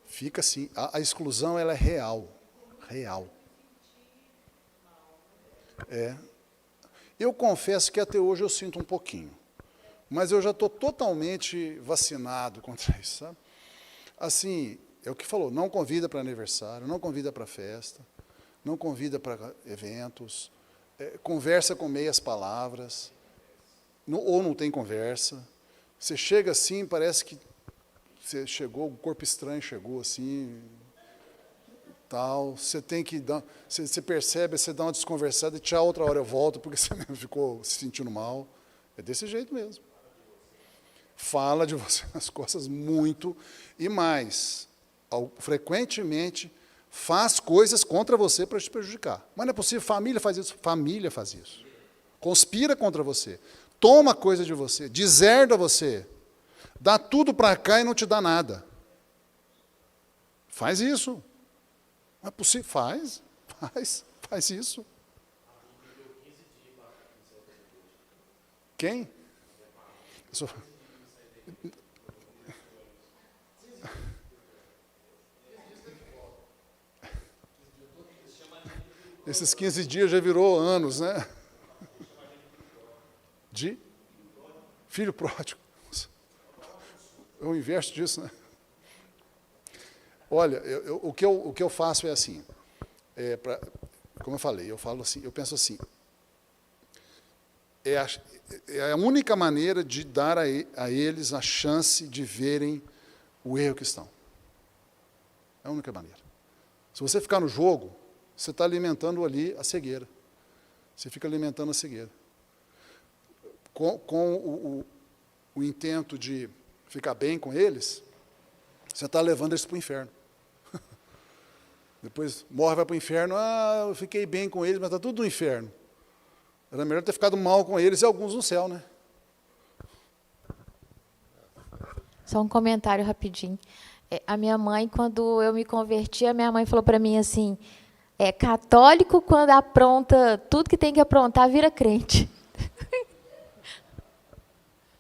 Fica assim, a exclusão ela é real, real. Eu confesso que até hoje eu sinto um pouquinho, mas eu já estou totalmente vacinado contra isso, sabe? Assim, é o que falou, não convida para aniversário, não convida para festa, não convida para eventos, conversa com meias palavras, ou não tem conversa. Você chega assim, parece que você chegou, o corpo estranho chegou assim, tal. Você tem que dar, você percebe, você dá uma desconversada e tchau, outra hora eu volto, porque você mesmo ficou se sentindo mal. É desse jeito mesmo. Fala de você as coisas muito e mais. Frequentemente faz coisas contra você para te prejudicar. Mas não é possível, família faz isso. Família faz isso. Conspira contra você. Toma coisa de você. Deserda você. Dá tudo para cá e não te dá nada. Faz isso. Não é possível. Faz isso. Quem? Esses 15 dias já virou anos, né? De filho pródigo. É o inverso disso, né? Olha, o que eu faço é assim. Como eu falei, eu falo assim, eu penso assim. É a única maneira de dar a eles a chance de verem o erro que estão. É a única maneira. Se você ficar no jogo, você está alimentando ali a cegueira. Você fica alimentando a cegueira. Com o intento de ficar bem com eles, você está levando eles para o inferno. Depois morre, vai para o inferno. Eu fiquei bem com eles, mas está tudo no inferno. Era melhor ter ficado mal com eles e alguns no céu, né? Só um comentário rapidinho. A minha mãe, quando eu me converti, a minha mãe falou para mim assim, católico, quando apronta tudo que tem que aprontar, vira crente.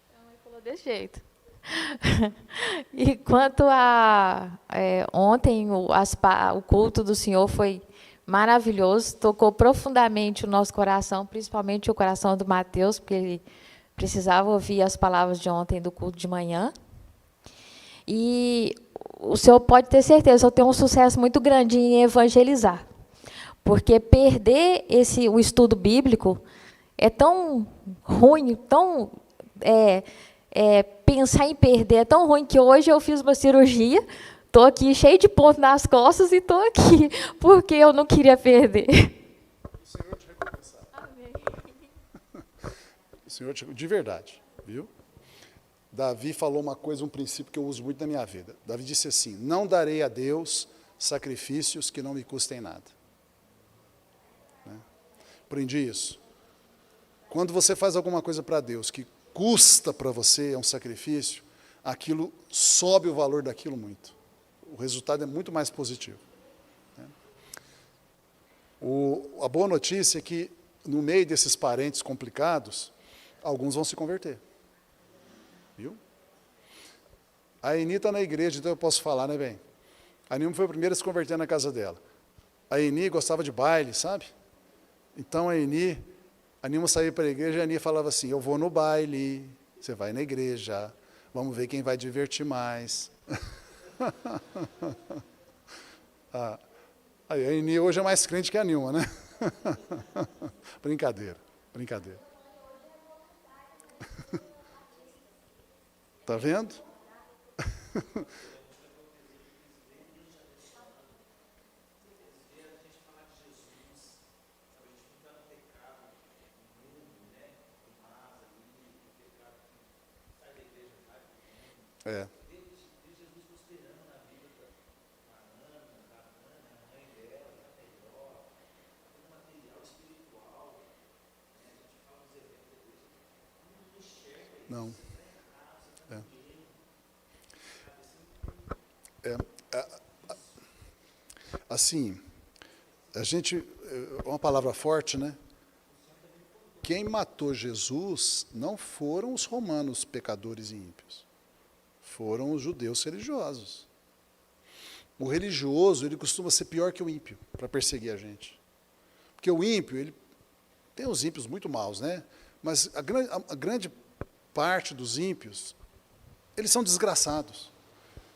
Minha mãe falou desse jeito. E quanto a ontem, o culto do Senhor foi maravilhoso, tocou profundamente o nosso coração, principalmente o coração do Mateus, porque ele precisava ouvir as palavras de ontem do culto de manhã. E o senhor pode ter certeza, eu tenho um sucesso muito grande em evangelizar. Porque perder o estudo bíblico é tão ruim, pensar em perder é tão ruim que hoje eu fiz uma cirurgia, estou aqui cheio de ponto nas costas e estou aqui porque eu não queria perder. O Senhor te recompensar. Amém. O Senhor de verdade, viu? Davi falou uma coisa, um princípio que eu uso muito na minha vida. Davi disse assim, não darei a Deus sacrifícios que não me custem nada. Né? Aprendi isso. Quando você faz alguma coisa para Deus que custa para você, é um sacrifício, aquilo sobe o valor daquilo muito. O resultado é muito mais positivo. Né? A boa notícia é que, no meio desses parentes complicados, alguns vão se converter. Viu? A Eni está na igreja, então eu posso falar, né, bem? A Nilma foi a primeira a se converter na casa dela. A Eni gostava de baile, sabe? Então a Nilma saía para a igreja e a Eni falava assim, eu vou no baile, você vai na igreja, vamos ver quem vai divertir mais. A Eni hoje é mais crente que a Nilma, né? Brincadeira. Está vendo? Não. Assim, uma palavra forte, né? Quem matou Jesus não foram os romanos pecadores e ímpios. Foram os judeus religiosos. O religioso, ele costuma ser pior que o ímpio, para perseguir a gente. Porque o ímpio, ele tem os ímpios muito maus, né? Mas a grande parte dos ímpios, eles são desgraçados.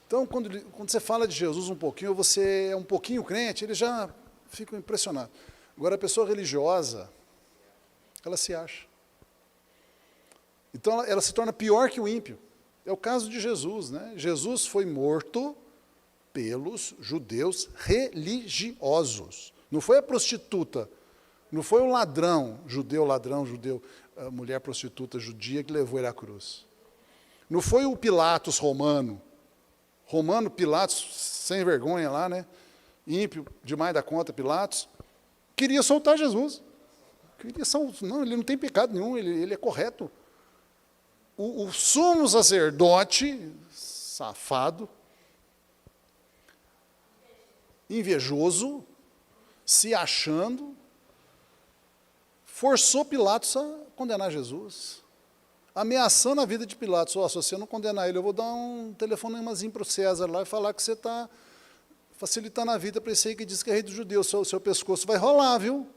Então, quando você fala de Jesus um pouquinho, ou você é um pouquinho crente, eles já ficam impressionados. Agora, a pessoa religiosa, ela se acha. Então, ela se torna pior que o ímpio. É o caso de Jesus, né? Jesus foi morto pelos judeus religiosos. Não foi a prostituta, não foi o ladrão, judeu, a mulher prostituta judia que levou ele à cruz. Não foi o Pilatos romano. Pilatos, sem vergonha lá, né? Ímpio demais da conta, Pilatos, queria soltar Jesus. Não, ele não tem pecado nenhum, ele é correto. O sumo sacerdote, safado, invejoso, se achando, forçou Pilatos a condenar Jesus, ameaçando a vida de Pilatos. Se você não condenar ele, eu vou dar um telefonemazinho para o César lá e falar que você está facilitando a vida para esse aí que diz que é rei dos judeus. Seu pescoço vai rolar, viu?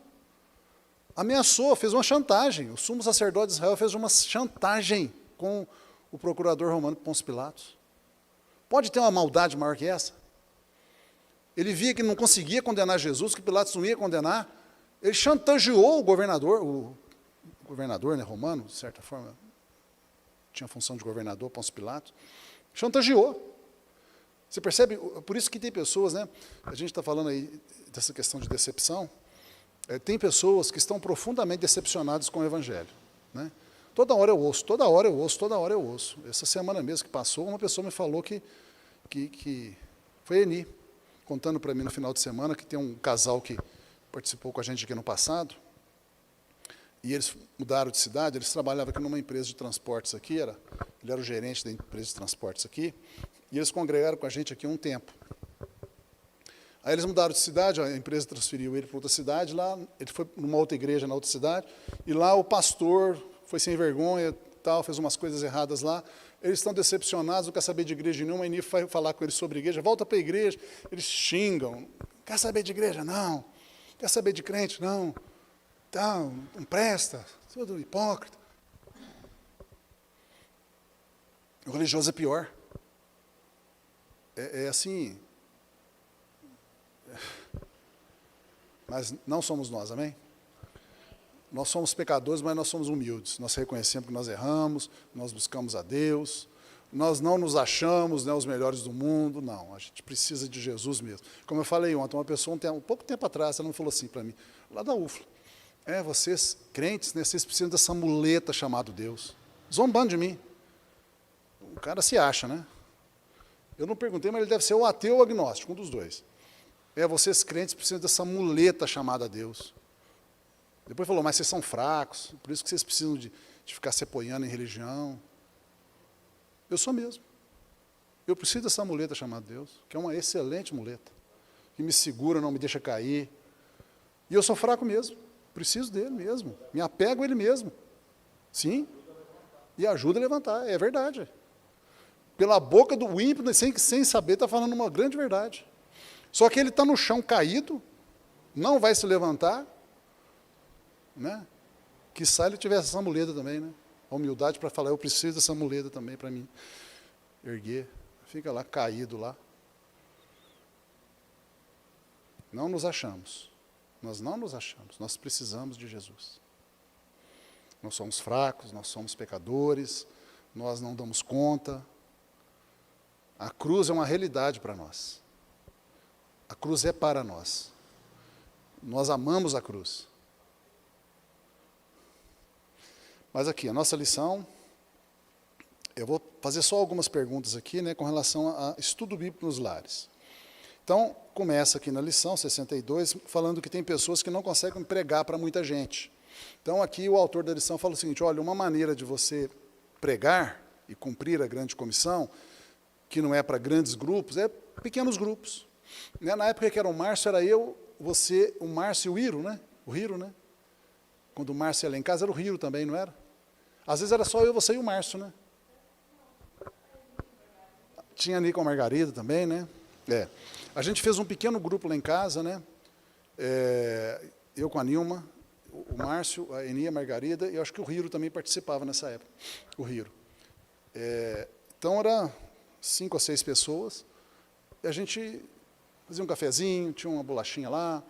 Ameaçou, fez uma chantagem. O sumo sacerdote de Israel fez uma chantagem com o procurador romano Pôncio Pilatos. Pode ter uma maldade maior que essa? Ele via que não conseguia condenar Jesus, que Pilatos não ia condenar. Ele chantageou o governador, né, romano, de certa forma, tinha a função de governador, Pôncio Pilatos. Chantageou. Você percebe? Por isso que tem pessoas, né? A gente está falando aí dessa questão de decepção. Tem pessoas que estão profundamente decepcionadas com o Evangelho, né? Toda hora eu ouço. Essa semana mesmo que passou, uma pessoa me falou que foi Eni, contando para mim no final de semana que tem um casal que participou com a gente aqui no passado, e eles mudaram de cidade, eles trabalhavam aqui numa empresa de transportes aqui, ele era o gerente da empresa de transportes aqui, e eles congregaram com a gente aqui um tempo. Aí eles mudaram de cidade, a empresa transferiu ele para outra cidade, lá ele foi numa outra igreja na outra cidade, e lá o pastor foi sem vergonha, tal, fez umas coisas erradas lá. Eles estão decepcionados, não quer saber de igreja nenhuma, a Eni vai falar com eles sobre igreja, volta para a igreja, eles xingam, quer saber de igreja? Não. Quer saber de crente? Não. Não presta, tudo hipócrita. O religioso é pior. É assim. Mas não somos nós, amém? Nós somos pecadores, mas nós somos humildes. Nós reconhecemos que nós erramos, nós buscamos a Deus, nós não nos achamos, né, os melhores do mundo, não. A gente precisa de Jesus mesmo. Como eu falei ontem, uma pessoa, um pouco tempo atrás, ela não falou assim para mim, lá da UFLA, vocês crentes, né, vocês precisam dessa muleta chamada Deus. Zombando de mim. O cara se acha, né? Eu não perguntei, mas ele deve ser ou ateu ou agnóstico, um dos dois. Vocês crentes precisam dessa muleta chamada Deus. Depois falou, mas vocês são fracos, por isso que vocês precisam de ficar se apoiando em religião. Eu sou mesmo. Eu preciso dessa muleta chamada Deus, que é uma excelente muleta, que me segura, não me deixa cair. E eu sou fraco mesmo, preciso dele mesmo, me apego a ele mesmo. Sim, e ajuda a levantar, é verdade. Pela boca do ímpio, sem saber, está falando uma grande verdade. Só que ele está no chão caído, não vai se levantar, né? Quiçá ele tivesse essa muleta também, né? A humildade para falar, eu preciso dessa muleta também para mim erguer. Fica lá, caído lá. Não nos achamos. Nós não nos achamos. Nós precisamos de Jesus. Nós somos fracos, nós somos pecadores, nós não damos conta. A cruz é uma realidade para nós. A cruz é para nós. Nós amamos a cruz. Mas aqui, a nossa lição, eu vou fazer só algumas perguntas aqui, né, com relação a estudo bíblico nos lares. Então, começa aqui na lição 62, falando que tem pessoas que não conseguem pregar para muita gente. Então, aqui o autor da lição fala o seguinte, olha, uma maneira de você pregar e cumprir a grande comissão, que não é para grandes grupos, é pequenos grupos. Na época que era o Márcio, era eu, você, o Márcio e o Hiro, né? O Hiro, né? Quando o Márcio ia lá em casa, era o Hiro também, não era? Às vezes era só eu, você e o Márcio, né? Tinha ali com a Margarida também, né? A gente fez um pequeno grupo lá em casa, né? Eu com a Nilma, o Márcio, a Eni, a Margarida, e eu acho que o Riro também participava nessa época, o Riro. Então, era 5 ou 6 pessoas, e a gente fazia um cafezinho, tinha uma bolachinha lá,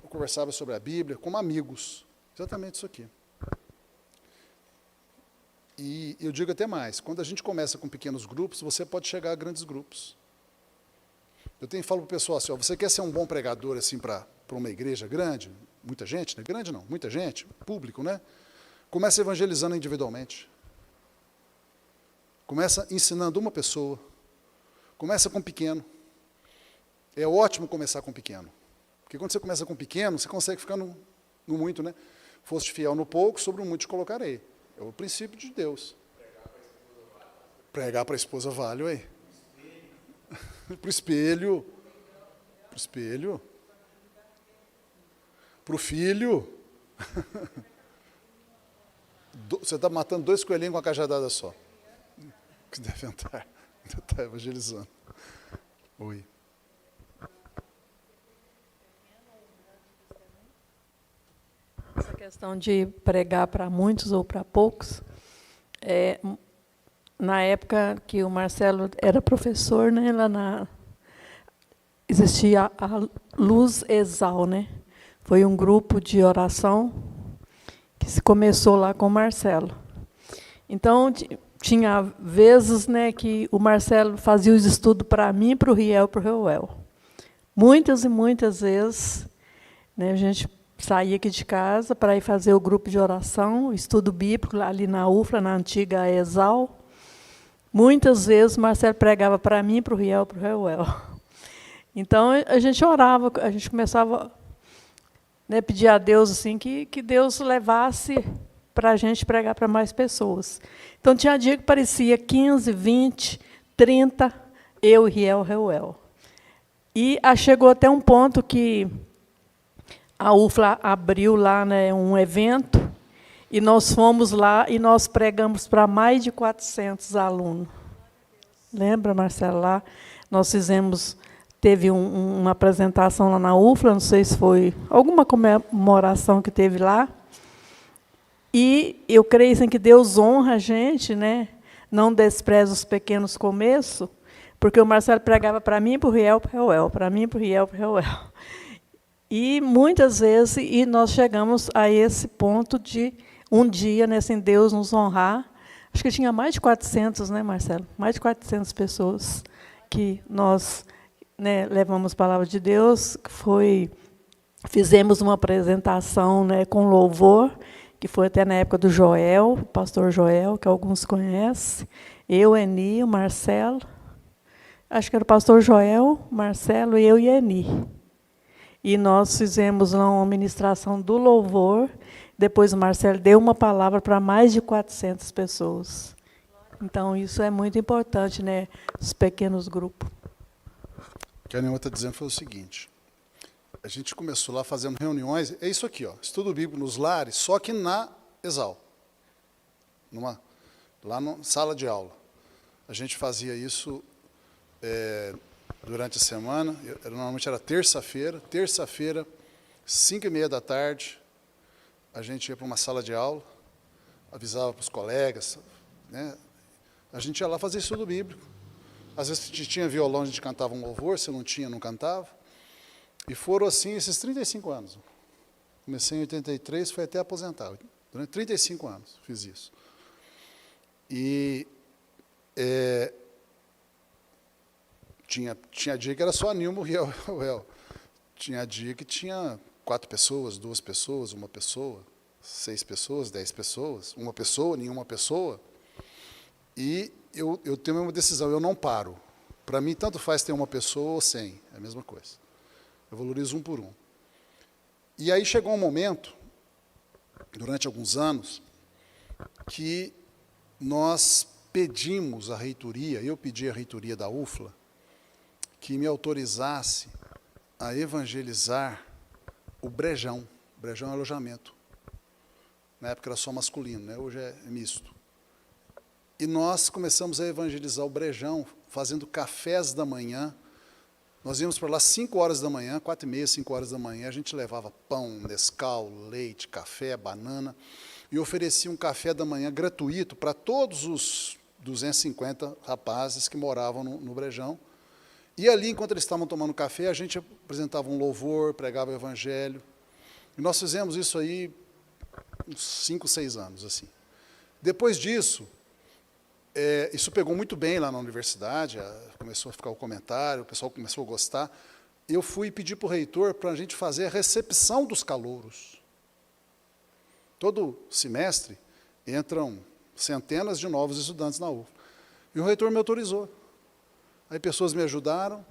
conversava sobre a Bíblia, como amigos, exatamente isso aqui. E eu digo até mais, quando a gente começa com pequenos grupos, você pode chegar a grandes grupos. Eu falo para o pessoal assim, você quer ser um bom pregador assim, para uma igreja grande? Muita gente, né? Grande não, muita gente, público, né? Começa evangelizando individualmente. Começa ensinando uma pessoa. Começa com pequeno. É ótimo começar com pequeno. Porque quando você começa com pequeno, você consegue ficar no muito, né? Foste fiel no pouco, sobre o muito te colocarei. É o princípio de Deus. Pregar para a esposa vale, ué. Para o espelho. Para o espelho. Para o filho. Você está matando 2 coelhinhos com uma cajadada só. Que deve entrar. Ainda está evangelizando. Oi. Essa questão de pregar para muitos ou para poucos, na época que o Marcelo era professor, né, existia a Luz Exal, né? Foi um grupo de oração que se começou lá com o Marcelo. Então, tinha vezes, né, que o Marcelo fazia os estudos para mim, para o Riel e para o Reuel. Muitas e muitas vezes, né, a gente saía aqui de casa para ir fazer o grupo de oração, o estudo bíblico, ali na UFLA, na antiga Exal. Muitas vezes o Marcelo pregava para mim, para o Riel e para o Reuel. Então, a gente orava, a gente começava, né, pedir a Deus assim, que Deus levasse para a gente pregar para mais pessoas. Então, tinha dia que parecia 15, 20, 30, eu, Riel, Reuel. E chegou até um ponto que a UFLA abriu lá, né, um evento, e nós fomos lá e nós pregamos para mais de 400 alunos. Lembra, Marcelo? Lá nós teve uma apresentação lá na UFLA, não sei se foi alguma comemoração que teve lá, e eu creio assim, que Deus honra a gente, né? Não despreza os pequenos começos, porque o Marcelo pregava para mim, para o Riel, para o Reuel, para mim, para o Riel, para o Reuel. E muitas vezes, e nós chegamos a esse ponto de, um dia, né, assim, Deus nos honrar. Acho que tinha mais de 400, né, Marcelo? Mais de 400 pessoas que nós, né, levamos a palavra de Deus. Fizemos uma apresentação, né, com louvor, que foi até na época do Joel, o pastor Joel, que alguns conhecem. Eu, Eni, o Marcelo. Acho que era o pastor Joel, Marcelo, eu e Eni. E nós fizemos lá uma ministração do louvor. Depois o Marcelo deu uma palavra para mais de 400 pessoas. Então, isso é muito importante, né? Os pequenos grupos. O que a Neuma está dizendo foi o seguinte. A gente começou lá fazendo reuniões, é isso aqui, ó, estudo bíblico nos lares, só que na Exal. Lá na sala de aula. A gente fazia isso durante a semana, normalmente era terça-feira, 5h30 da tarde, a gente ia para uma sala de aula, avisava para os colegas, né? A gente ia lá fazer estudo bíblico. Às vezes tinha violão, a gente cantava um louvor, se não tinha, não cantava. E foram assim esses 35 anos. Comecei em 83, fui até aposentar. Durante 35 anos fiz isso. E tinha dia que era só a Nilma, o Reuel. Tinha dia que tinha 4 pessoas, 2 pessoas, 1 pessoa, 6 pessoas, 10 pessoas, 1 pessoa, nenhuma pessoa. E eu tenho uma decisão, eu não paro. Para mim, tanto faz ter 1 pessoa ou 100, é a mesma coisa. Eu valorizo 1 por 1. E aí chegou um momento, durante alguns anos, que nós pedimos à reitoria, eu pedi à reitoria da UFLA, que me autorizasse a evangelizar o Brejão. Brejão é alojamento. Na época era só masculino, né? Hoje é misto. E nós começamos a evangelizar o Brejão, fazendo cafés da manhã. Nós íamos para lá 5 horas da manhã, 4h30, 5 horas da manhã, a gente levava pão, Nescau, leite, café, banana, e oferecia um café da manhã gratuito para todos os 250 rapazes que moravam no Brejão. E ali, enquanto eles estavam tomando café, a gente apresentava um louvor, pregava o evangelho. E nós fizemos isso aí uns 5, 6 anos, assim. Depois disso, isso pegou muito bem lá na universidade, começou a ficar o comentário, o pessoal começou a gostar. Eu fui pedir para o reitor para a gente fazer a recepção dos calouros. Todo semestre entram centenas de novos estudantes na UFA. E o reitor me autorizou. Aí pessoas me ajudaram,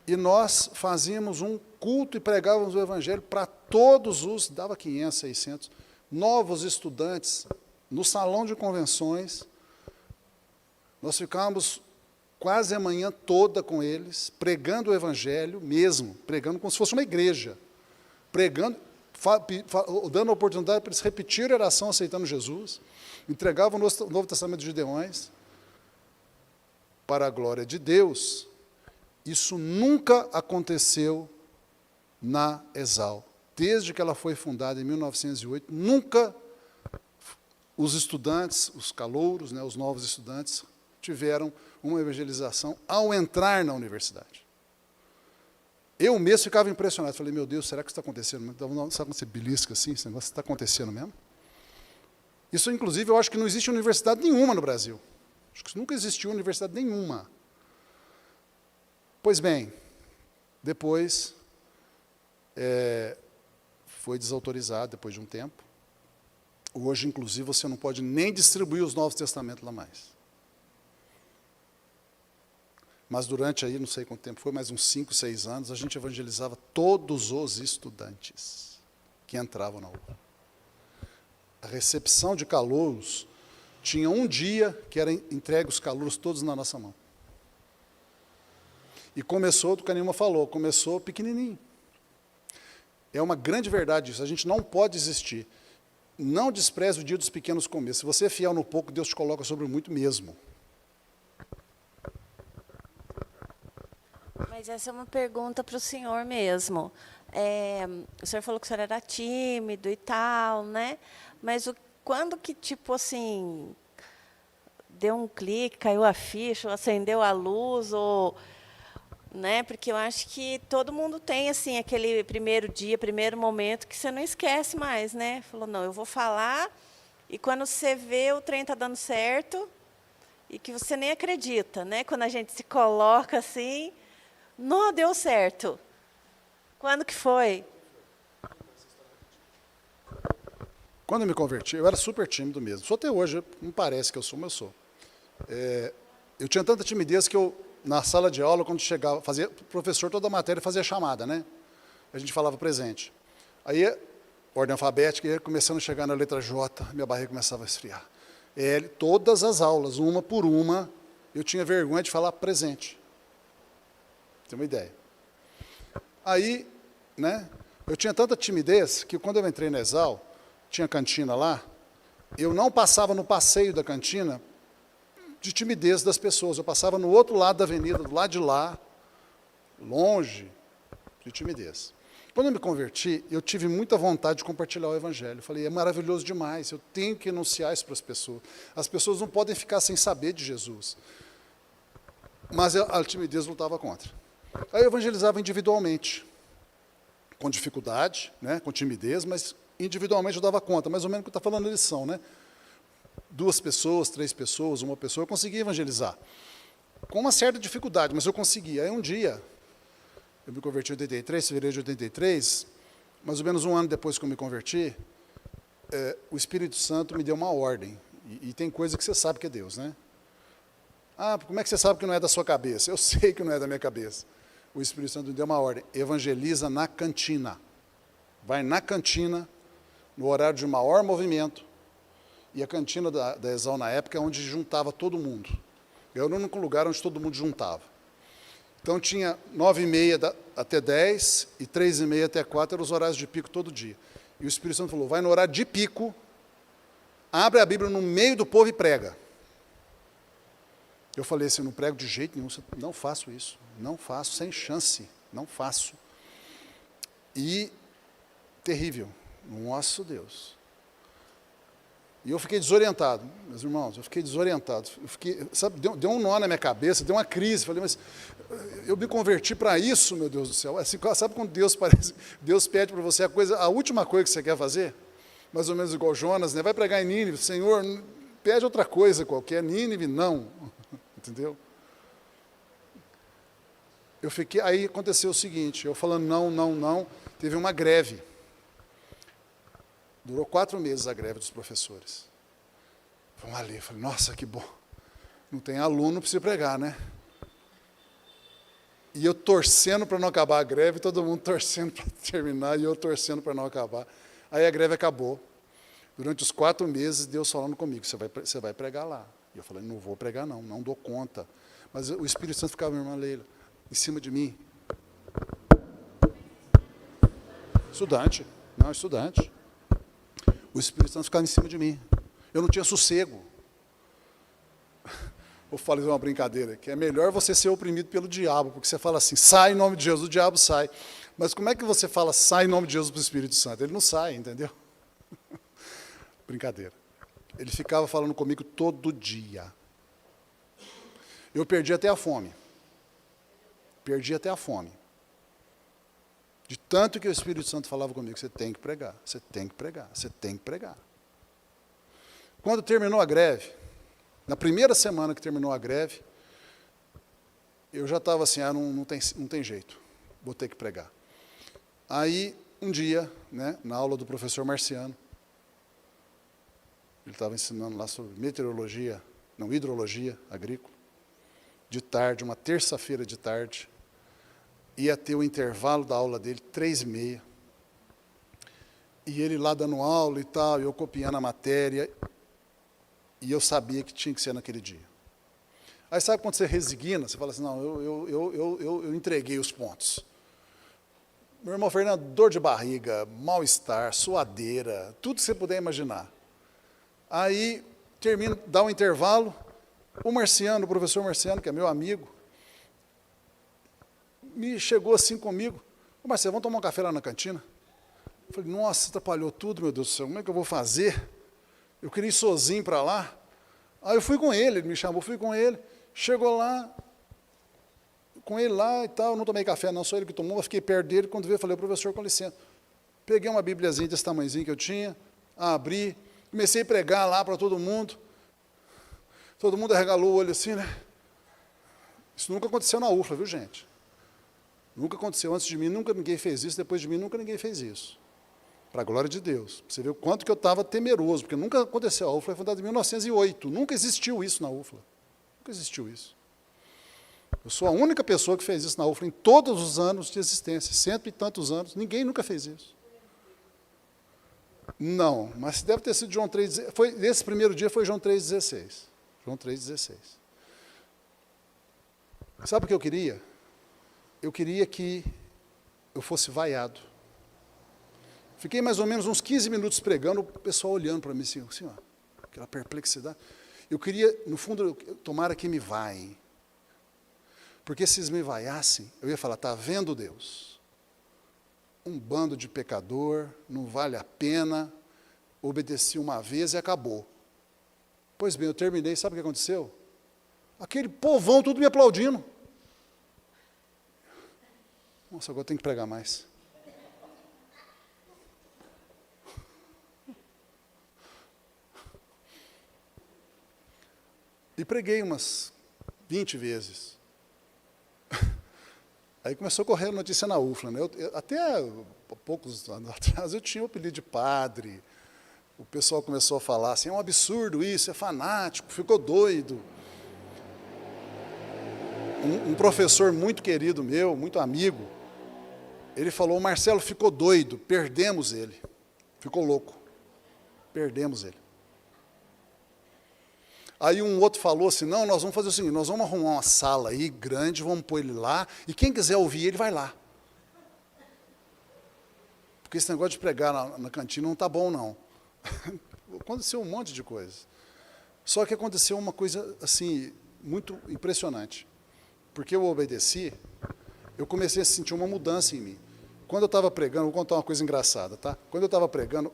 e nós fazíamos um culto e pregávamos o evangelho para todos os, dava 500, 600, novos estudantes, no salão de convenções. Nós ficávamos quase a manhã toda com eles, pregando o evangelho mesmo, pregando como se fosse uma igreja, pregando, dando a oportunidade para eles repetirem a oração aceitando Jesus, entregavam o Novo Testamento de Gideões. Para a glória de Deus, isso nunca aconteceu na Exal. Desde que ela foi fundada em 1908, nunca os estudantes, os calouros, né, os novos estudantes, tiveram uma evangelização ao entrar na universidade. Eu mesmo ficava impressionado. Falei, meu Deus, será que isso está acontecendo mesmo? Sabe quando você belisca assim? Esse negócio está acontecendo mesmo? Isso, inclusive, eu acho que não existe universidade nenhuma no Brasil. Acho que nunca existiu universidade nenhuma. Pois bem, depois foi desautorizado, depois de um tempo. Hoje, inclusive, você não pode nem distribuir os Novos Testamentos lá mais. Mas durante aí, não sei quanto tempo foi, mais uns 5, 6 anos, a gente evangelizava todos os estudantes que entravam na UFA. A recepção de calouros tinha um dia que era entregue os calouros todos na nossa mão. E começou, o Canima falou, começou pequenininho. É uma grande verdade isso, a gente não pode desistir. Não despreze o dia dos pequenos começos. Se você é fiel no pouco, Deus te coloca sobre o muito mesmo. Mas essa é uma pergunta para o senhor mesmo. O senhor falou que o senhor era tímido e tal, né? Mas quando que, tipo assim, deu um clique, caiu a ficha, ou acendeu a luz, ou, né? Porque eu acho que todo mundo tem assim aquele primeiro dia, primeiro momento que você não esquece mais, né? Falou, não, eu vou falar, e quando você vê o trem está dando certo, e que você nem acredita, né? Quando a gente se coloca assim, não deu certo. Quando que foi? Quando eu me converti, eu era super tímido mesmo. Só até hoje, não parece que eu sou, mas eu sou. Eu tinha tanta timidez que eu, na sala de aula, quando chegava, fazia, o professor toda a matéria fazia chamada, né? A gente falava presente. Aí, ordem alfabética, ia começando a chegar na letra J, minha barriga começava a esfriar. Todas as aulas, uma por uma, eu tinha vergonha de falar presente. Tem uma ideia. Aí, né, eu tinha tanta timidez que quando eu entrei na Exal, tinha cantina lá, eu não passava no passeio da cantina de timidez das pessoas, eu passava no outro lado da avenida, do lado de lá, longe de timidez. Quando eu me converti, eu tive muita vontade de compartilhar o evangelho. Eu falei, é maravilhoso demais, eu tenho que anunciar isso para as pessoas. As pessoas não podem ficar sem saber de Jesus. Mas a timidez lutava contra. Aí eu evangelizava individualmente, com dificuldade, né, com timidez, mas individualmente eu dava conta, mais ou menos o que está falando a lição, né? 2 pessoas, 3 pessoas, 1 pessoa, eu conseguia evangelizar. Com uma certa dificuldade, mas eu conseguia. Aí um dia, eu me converti em 83, fevereiro de 83, mais ou menos um ano depois que eu me converti, o Espírito Santo me deu uma ordem. E tem coisa que você sabe que é Deus, né? Ah, como é que você sabe que não é da sua cabeça? Eu sei que não é da minha cabeça. O Espírito Santo me deu uma ordem, evangeliza na cantina. Vai na cantina, no horário de maior movimento, e a cantina da Exal na época é onde juntava todo mundo. Era o único lugar onde todo mundo juntava. Então tinha 9h30 até 10 e 3h30 até 4, eram os horários de pico todo dia. E o Espírito Santo falou, vai no horário de pico, abre a Bíblia no meio do povo e prega. Eu falei assim, não prego de jeito nenhum, não faço isso, não faço, sem chance, não faço. E, terrível, nosso Deus. E eu fiquei desorientado, meus irmãos, eu fiquei desorientado. Sabe, deu um nó na minha cabeça, deu uma crise. Falei, mas eu me converti para isso, meu Deus do céu. Assim, sabe quando Deus pede para você a última coisa que você quer fazer? Mais ou menos igual Jonas, né? Vai pregar em Nínive, Senhor, pede outra coisa qualquer, Nínive não. Entendeu? Aí aconteceu o seguinte, eu falando não, teve uma greve. Durou 4 meses a greve dos professores. Vamos ali, eu falei, nossa, que bom. Não tem aluno, não precisa pregar, né? E eu torcendo para não acabar a greve, todo mundo torcendo para terminar, e eu torcendo para não acabar. Aí a greve acabou. Durante os 4 meses, Deus falando comigo, você vai pregar lá. E eu falei, não vou pregar não dou conta. Mas o Espírito Santo ficava, minha irmã Leila, em cima de mim. Estudante. O Espírito Santo ficava em cima de mim. Eu não tinha sossego. Eu falei uma brincadeira, que é melhor você ser oprimido pelo diabo, porque você fala assim, sai em nome de Jesus, o diabo sai. Mas como é que você fala, sai em nome de Jesus para o Espírito Santo? Ele não sai, entendeu? Brincadeira. Ele ficava falando comigo todo dia. Eu perdi até a fome. De tanto que o Espírito Santo falava comigo, você tem que pregar. Quando terminou a greve, na primeira semana que terminou a greve, eu já estava assim, não tem jeito, vou ter que pregar. Aí, um dia, né, na aula do professor Marciano, ele estava ensinando lá sobre hidrologia agrícola, de tarde, uma terça-feira de tarde, ia ter o intervalo da aula dele, 3h30, e ele lá dando aula e tal, eu copiando a matéria, e eu sabia que tinha que ser naquele dia. Aí sabe quando você resigna, você fala assim, não, eu entreguei os pontos. Meu irmão Fernando, dor de barriga, mal-estar, suadeira, tudo que você puder imaginar. Aí, dá um intervalo, o professor Marciano, que é meu amigo, me chegou assim comigo, Marcelo, vamos tomar um café lá na cantina? Eu falei, nossa, atrapalhou tudo, meu Deus do céu, como é que eu vou fazer? Eu queria ir sozinho para lá. Aí eu fui com ele me chamou, fui com ele, chegou lá, com ele lá e tal, não tomei café não, só ele que tomou, eu fiquei perto dele, quando veio eu falei, professor, com licença. Peguei uma bibliazinha desse tamanhozinho que eu tinha, abri, comecei a pregar lá para todo mundo arregalou o olho assim, né? Isso nunca aconteceu na UFLA, viu, gente? Nunca aconteceu antes de mim, nunca ninguém fez isso, depois de mim, nunca ninguém fez isso. Para a glória de Deus. Você vê o quanto que eu estava temeroso, porque nunca aconteceu. A UFLA foi fundada em 1908, nunca existiu isso na UFLA. Nunca existiu isso. Eu sou a única pessoa que fez isso na UFLA em todos os anos de existência, 100 e tantos anos, ninguém nunca fez isso. Não, mas deve ter sido João 3,16. Nesse primeiro dia foi João 3,16. João 3,16. Sabe o que eu queria? Eu queria que eu fosse vaiado. Fiquei mais ou menos uns 15 minutos pregando, o pessoal olhando para mim assim, ó, aquela perplexidade. Eu queria, no fundo, tomara que me vaiem. Porque se eles me vaiassem, eu ia falar, está vendo Deus? Um bando de pecador, não vale a pena, obedeci uma vez e acabou. Pois bem, eu terminei, sabe o que aconteceu? Aquele povão tudo me aplaudindo. Nossa, agora eu tenho que pregar mais. E preguei umas 20 vezes. Aí começou a correr a notícia na UFLA, né? Até poucos anos atrás eu tinha o apelido de padre. O pessoal começou a falar assim, é um absurdo isso, é fanático, ficou doido. Um professor muito querido meu, muito amigo, ele falou, o Marcelo ficou doido, perdemos ele. Ficou louco, perdemos ele. Aí um outro falou assim, não, nós vamos fazer o seguinte, nós vamos arrumar uma sala aí grande, vamos pôr ele lá, e quem quiser ouvir ele vai lá. Porque esse negócio de pregar na cantina não está bom, não. Aconteceu um monte de coisa. Só que aconteceu uma coisa assim, muito impressionante. Porque eu obedeci, eu comecei a sentir uma mudança em mim. Quando eu estava pregando, vou contar uma coisa engraçada, tá? Quando eu estava pregando,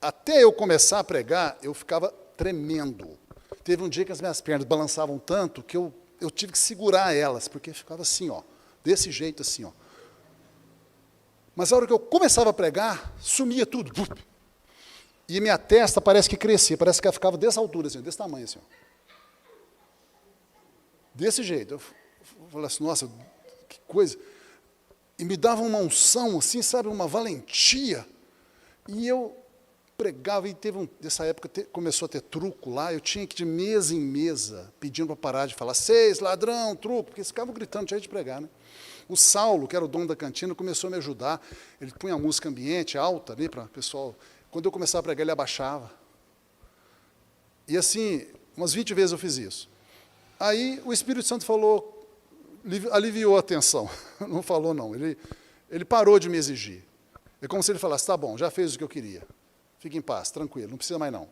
até eu começar a pregar, eu ficava tremendo. Teve um dia que as minhas pernas balançavam tanto que eu tive que segurar elas, porque ficava assim, ó, desse jeito assim, ó. Mas a hora que eu começava a pregar, sumia tudo. E minha testa parece que crescia, parece que ela ficava dessa altura, assim, desse tamanho, assim, ó. Desse jeito. Eu falei assim, nossa, que coisa. E me dava uma unção, assim, sabe, uma valentia. E eu pregava, e nessa época começou a ter truco lá, eu tinha que ir de mesa em mesa, pedindo para parar de falar, 6, ladrão, truco, porque eles ficavam gritando, tinha de pregar, né? O Saulo, que era o dono da cantina, começou a me ajudar, ele punha a música ambiente alta ali para o pessoal, quando eu começava a pregar, ele abaixava. E assim, umas 20 vezes eu fiz isso. Aí o Espírito Santo falou, aliviou a tensão, não falou não, ele parou de me exigir. É como se ele falasse, tá bom, já fez o que eu queria. Fique em paz, tranquilo, não precisa mais não.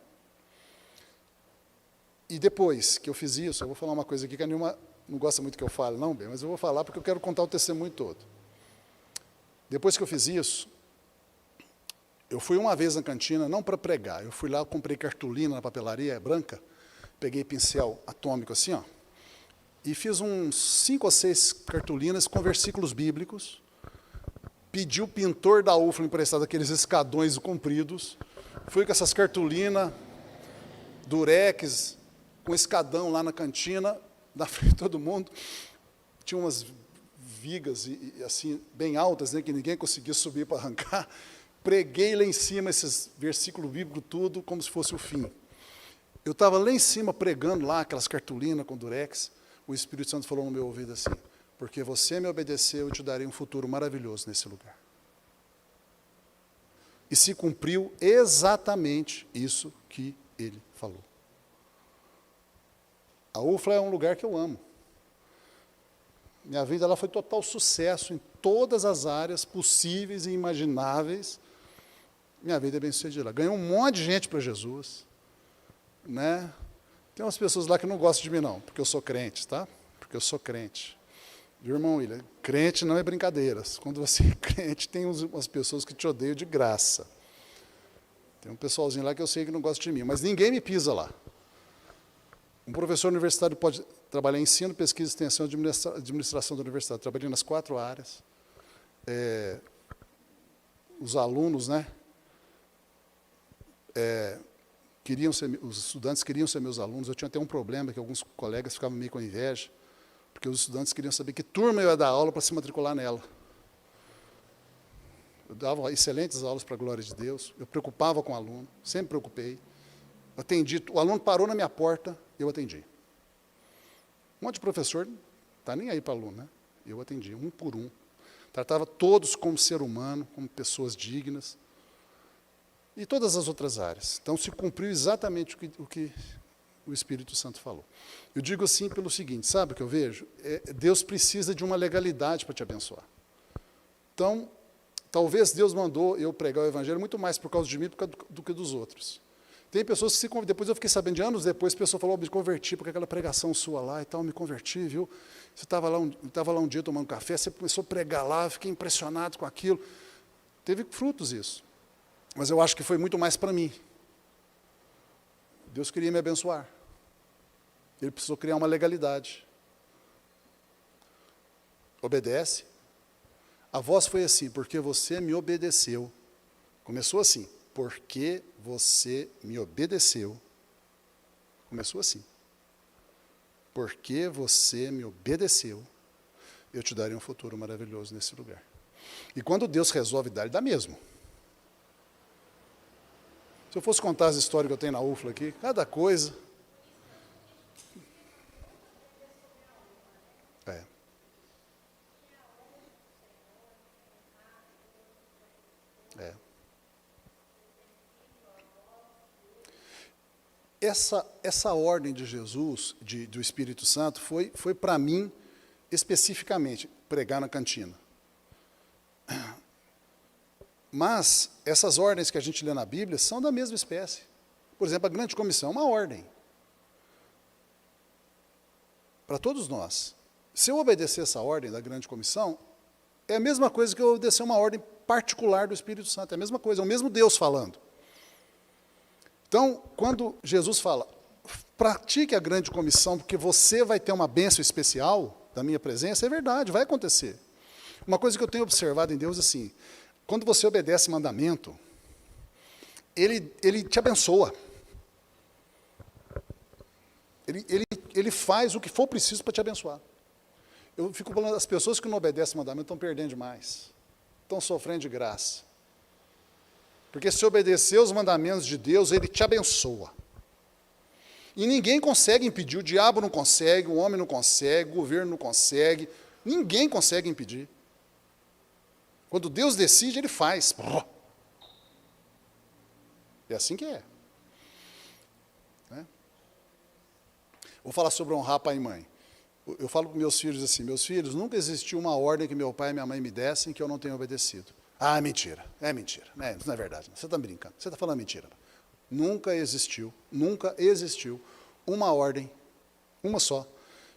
E depois que eu fiz isso, eu vou falar uma coisa aqui que a Nilma não gosta muito que eu fale, não, bem, mas eu vou falar porque eu quero contar o testemunho todo. Depois que eu fiz isso, eu fui uma vez na cantina, não para pregar, eu fui lá, comprei cartolina na papelaria branca, peguei pincel atômico assim, ó, e fiz uns 5 ou 6 cartolinas com versículos bíblicos, pedi o pintor da UFLA emprestado aqueles escadões compridos, fui com essas cartolinas, durex, com escadão lá na cantina, na frente de todo mundo, tinha umas vigas assim, bem altas, né, que ninguém conseguia subir para arrancar, preguei lá em cima esses versículos bíblicos tudo, como se fosse o fim. Eu estava lá em cima pregando lá, aquelas cartolinas com durex, o Espírito Santo falou no meu ouvido assim, porque você me obedeceu, eu te darei um futuro maravilhoso nesse lugar. E se cumpriu exatamente isso que ele falou. A UFLA é um lugar que eu amo. Minha vida lá foi total sucesso em todas as áreas possíveis e imagináveis. Minha vida é bem sucedida lá. Ganhei um monte de gente para Jesus. Né? Tem umas pessoas lá que não gostam de mim, não, porque eu sou crente, tá? Porque eu sou crente. Viu, irmão William? Crente não é brincadeiras. Quando você é crente, tem umas pessoas que te odeiam de graça. Tem um pessoalzinho lá que eu sei que não gosta de mim, mas ninguém me pisa lá. Um professor universitário pode trabalhar em ensino, pesquisa, extensão e administração da universidade. Trabalhei nas 4 áreas. Os alunos, né? Os estudantes queriam ser meus alunos. Eu tinha até um problema, que alguns colegas ficavam meio com inveja, porque os estudantes queriam saber que turma eu ia dar aula para se matricular nela. Eu dava excelentes aulas para a glória de Deus, eu preocupava com o aluno, sempre preocupei. Atendi, o aluno parou na minha porta, eu atendi. Um monte de professor não está nem aí para aluno, né? Eu atendi, um por um. Tratava todos como ser humano, como pessoas dignas. E todas as outras áreas. Então, se cumpriu exatamente o que o Espírito Santo falou. Eu digo assim pelo seguinte, sabe o que eu vejo? Deus precisa de uma legalidade para te abençoar. Então, talvez Deus mandou eu pregar o Evangelho muito mais por causa de mim do que dos outros. Tem pessoas que se convertem. Depois eu fiquei sabendo de anos depois, a pessoa falou, me converti, porque aquela pregação sua lá e tal, me converti, viu? Você estava lá um dia tomando café, você começou a pregar lá, eu fiquei impressionado com aquilo. Teve frutos isso. Mas eu acho que foi muito mais para mim. Deus queria me abençoar. Ele precisou criar uma legalidade. Obedece. A voz foi assim, porque você me obedeceu. Começou assim, porque você me obedeceu. Começou assim. Porque você me obedeceu, eu te darei um futuro maravilhoso nesse lugar. E quando Deus resolve dar, Ele dá mesmo. Se eu fosse contar as histórias que eu tenho na UFLA aqui, cada coisa. Essa ordem de Jesus, do Espírito Santo, foi para mim, especificamente, pregar na cantina. Mas essas ordens que a gente lê na Bíblia são da mesma espécie. Por exemplo, a grande comissão é uma ordem. para todos nós. Se eu obedecer essa ordem da grande comissão, é a mesma coisa que eu obedecer uma ordem particular do Espírito Santo, é a mesma coisa, é o mesmo Deus falando. Então, quando Jesus fala, pratique a grande comissão, porque você vai ter uma bênção especial da minha presença, é verdade, vai acontecer. Uma coisa que eu tenho observado em Deus, assim, quando você obedece mandamento, Ele te abençoa. Ele faz o que for preciso para te abençoar. Eu fico falando, as pessoas que não obedecem mandamento estão perdendo demais. Estão sofrendo de graça. Porque se obedecer os mandamentos de Deus, Ele te abençoa. E ninguém consegue impedir, o diabo não consegue, o homem não consegue, o governo não consegue, ninguém consegue impedir. Quando Deus decide, Ele faz. É assim que é. Né? Vou falar sobre honrar pai e mãe. Eu falo para meus filhos assim, meus filhos, nunca existiu uma ordem que meu pai e minha mãe me dessem que eu não tenha obedecido. Ah, é mentira, isso não é verdade, você está brincando, você está falando mentira. Nunca existiu uma ordem, uma só,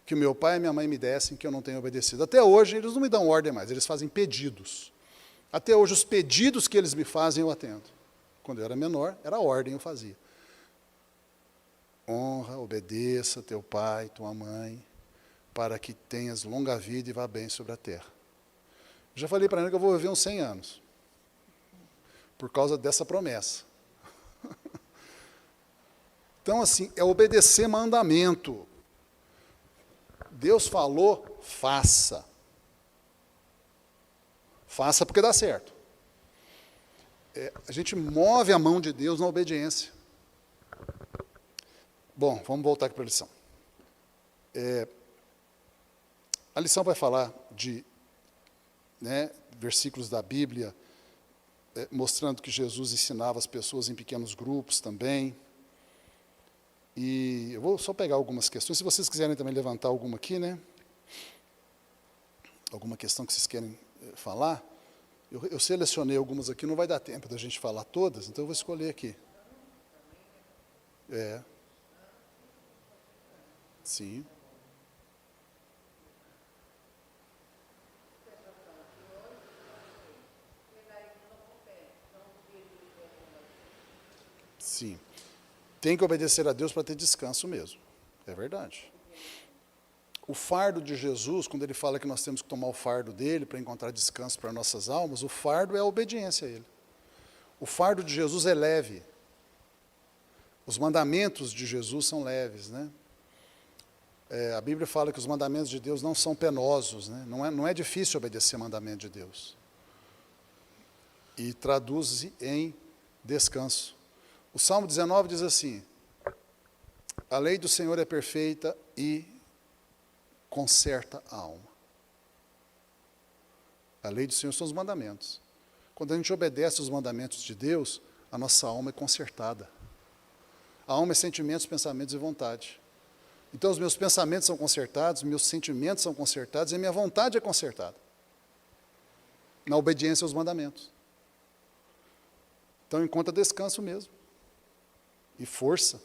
que o meu pai e minha mãe me dessem que eu não tenha obedecido. Até hoje, eles não me dão ordem mais, eles fazem pedidos. Até hoje, os pedidos que eles me fazem, eu atendo. Quando eu era menor, era ordem, eu fazia. Honra, obedeça teu pai, tua mãe, para que tenhas longa vida e vá bem sobre a terra. Já falei para ela que eu vou viver uns 100 anos, por causa dessa promessa. Então, assim, é obedecer mandamento. Deus falou, faça. Faça porque dá certo. A gente move a mão de Deus na obediência. Bom, vamos voltar aqui para a lição. A lição vai falar de versículos da Bíblia, mostrando que Jesus ensinava as pessoas em pequenos grupos também. E eu vou só pegar algumas questões, se vocês quiserem também levantar alguma aqui, né? Alguma questão que vocês querem falar. Eu selecionei algumas aqui, não vai dar tempo da gente falar todas, então eu vou escolher aqui. Sim. Sim. Tem que obedecer a Deus para ter descanso mesmo. É verdade. O fardo de Jesus, quando ele fala que nós temos que tomar o fardo dele para encontrar descanso para nossas almas, o fardo é a obediência a ele. O fardo de Jesus é leve. Os mandamentos de Jesus são leves, né? A Bíblia fala que os mandamentos de Deus não são penosos, né? Não é difícil obedecer o mandamento de Deus. E traduz em descanso. O Salmo 19 diz assim, a lei do Senhor é perfeita e conserta a alma. A lei do Senhor são os mandamentos. Quando a gente obedece os mandamentos de Deus, a nossa alma é consertada. A alma é sentimentos, pensamentos e vontade. Então os meus pensamentos são consertados, meus sentimentos são consertados e a minha vontade é consertada. Na obediência aos mandamentos. Então encontra descanso mesmo. E força.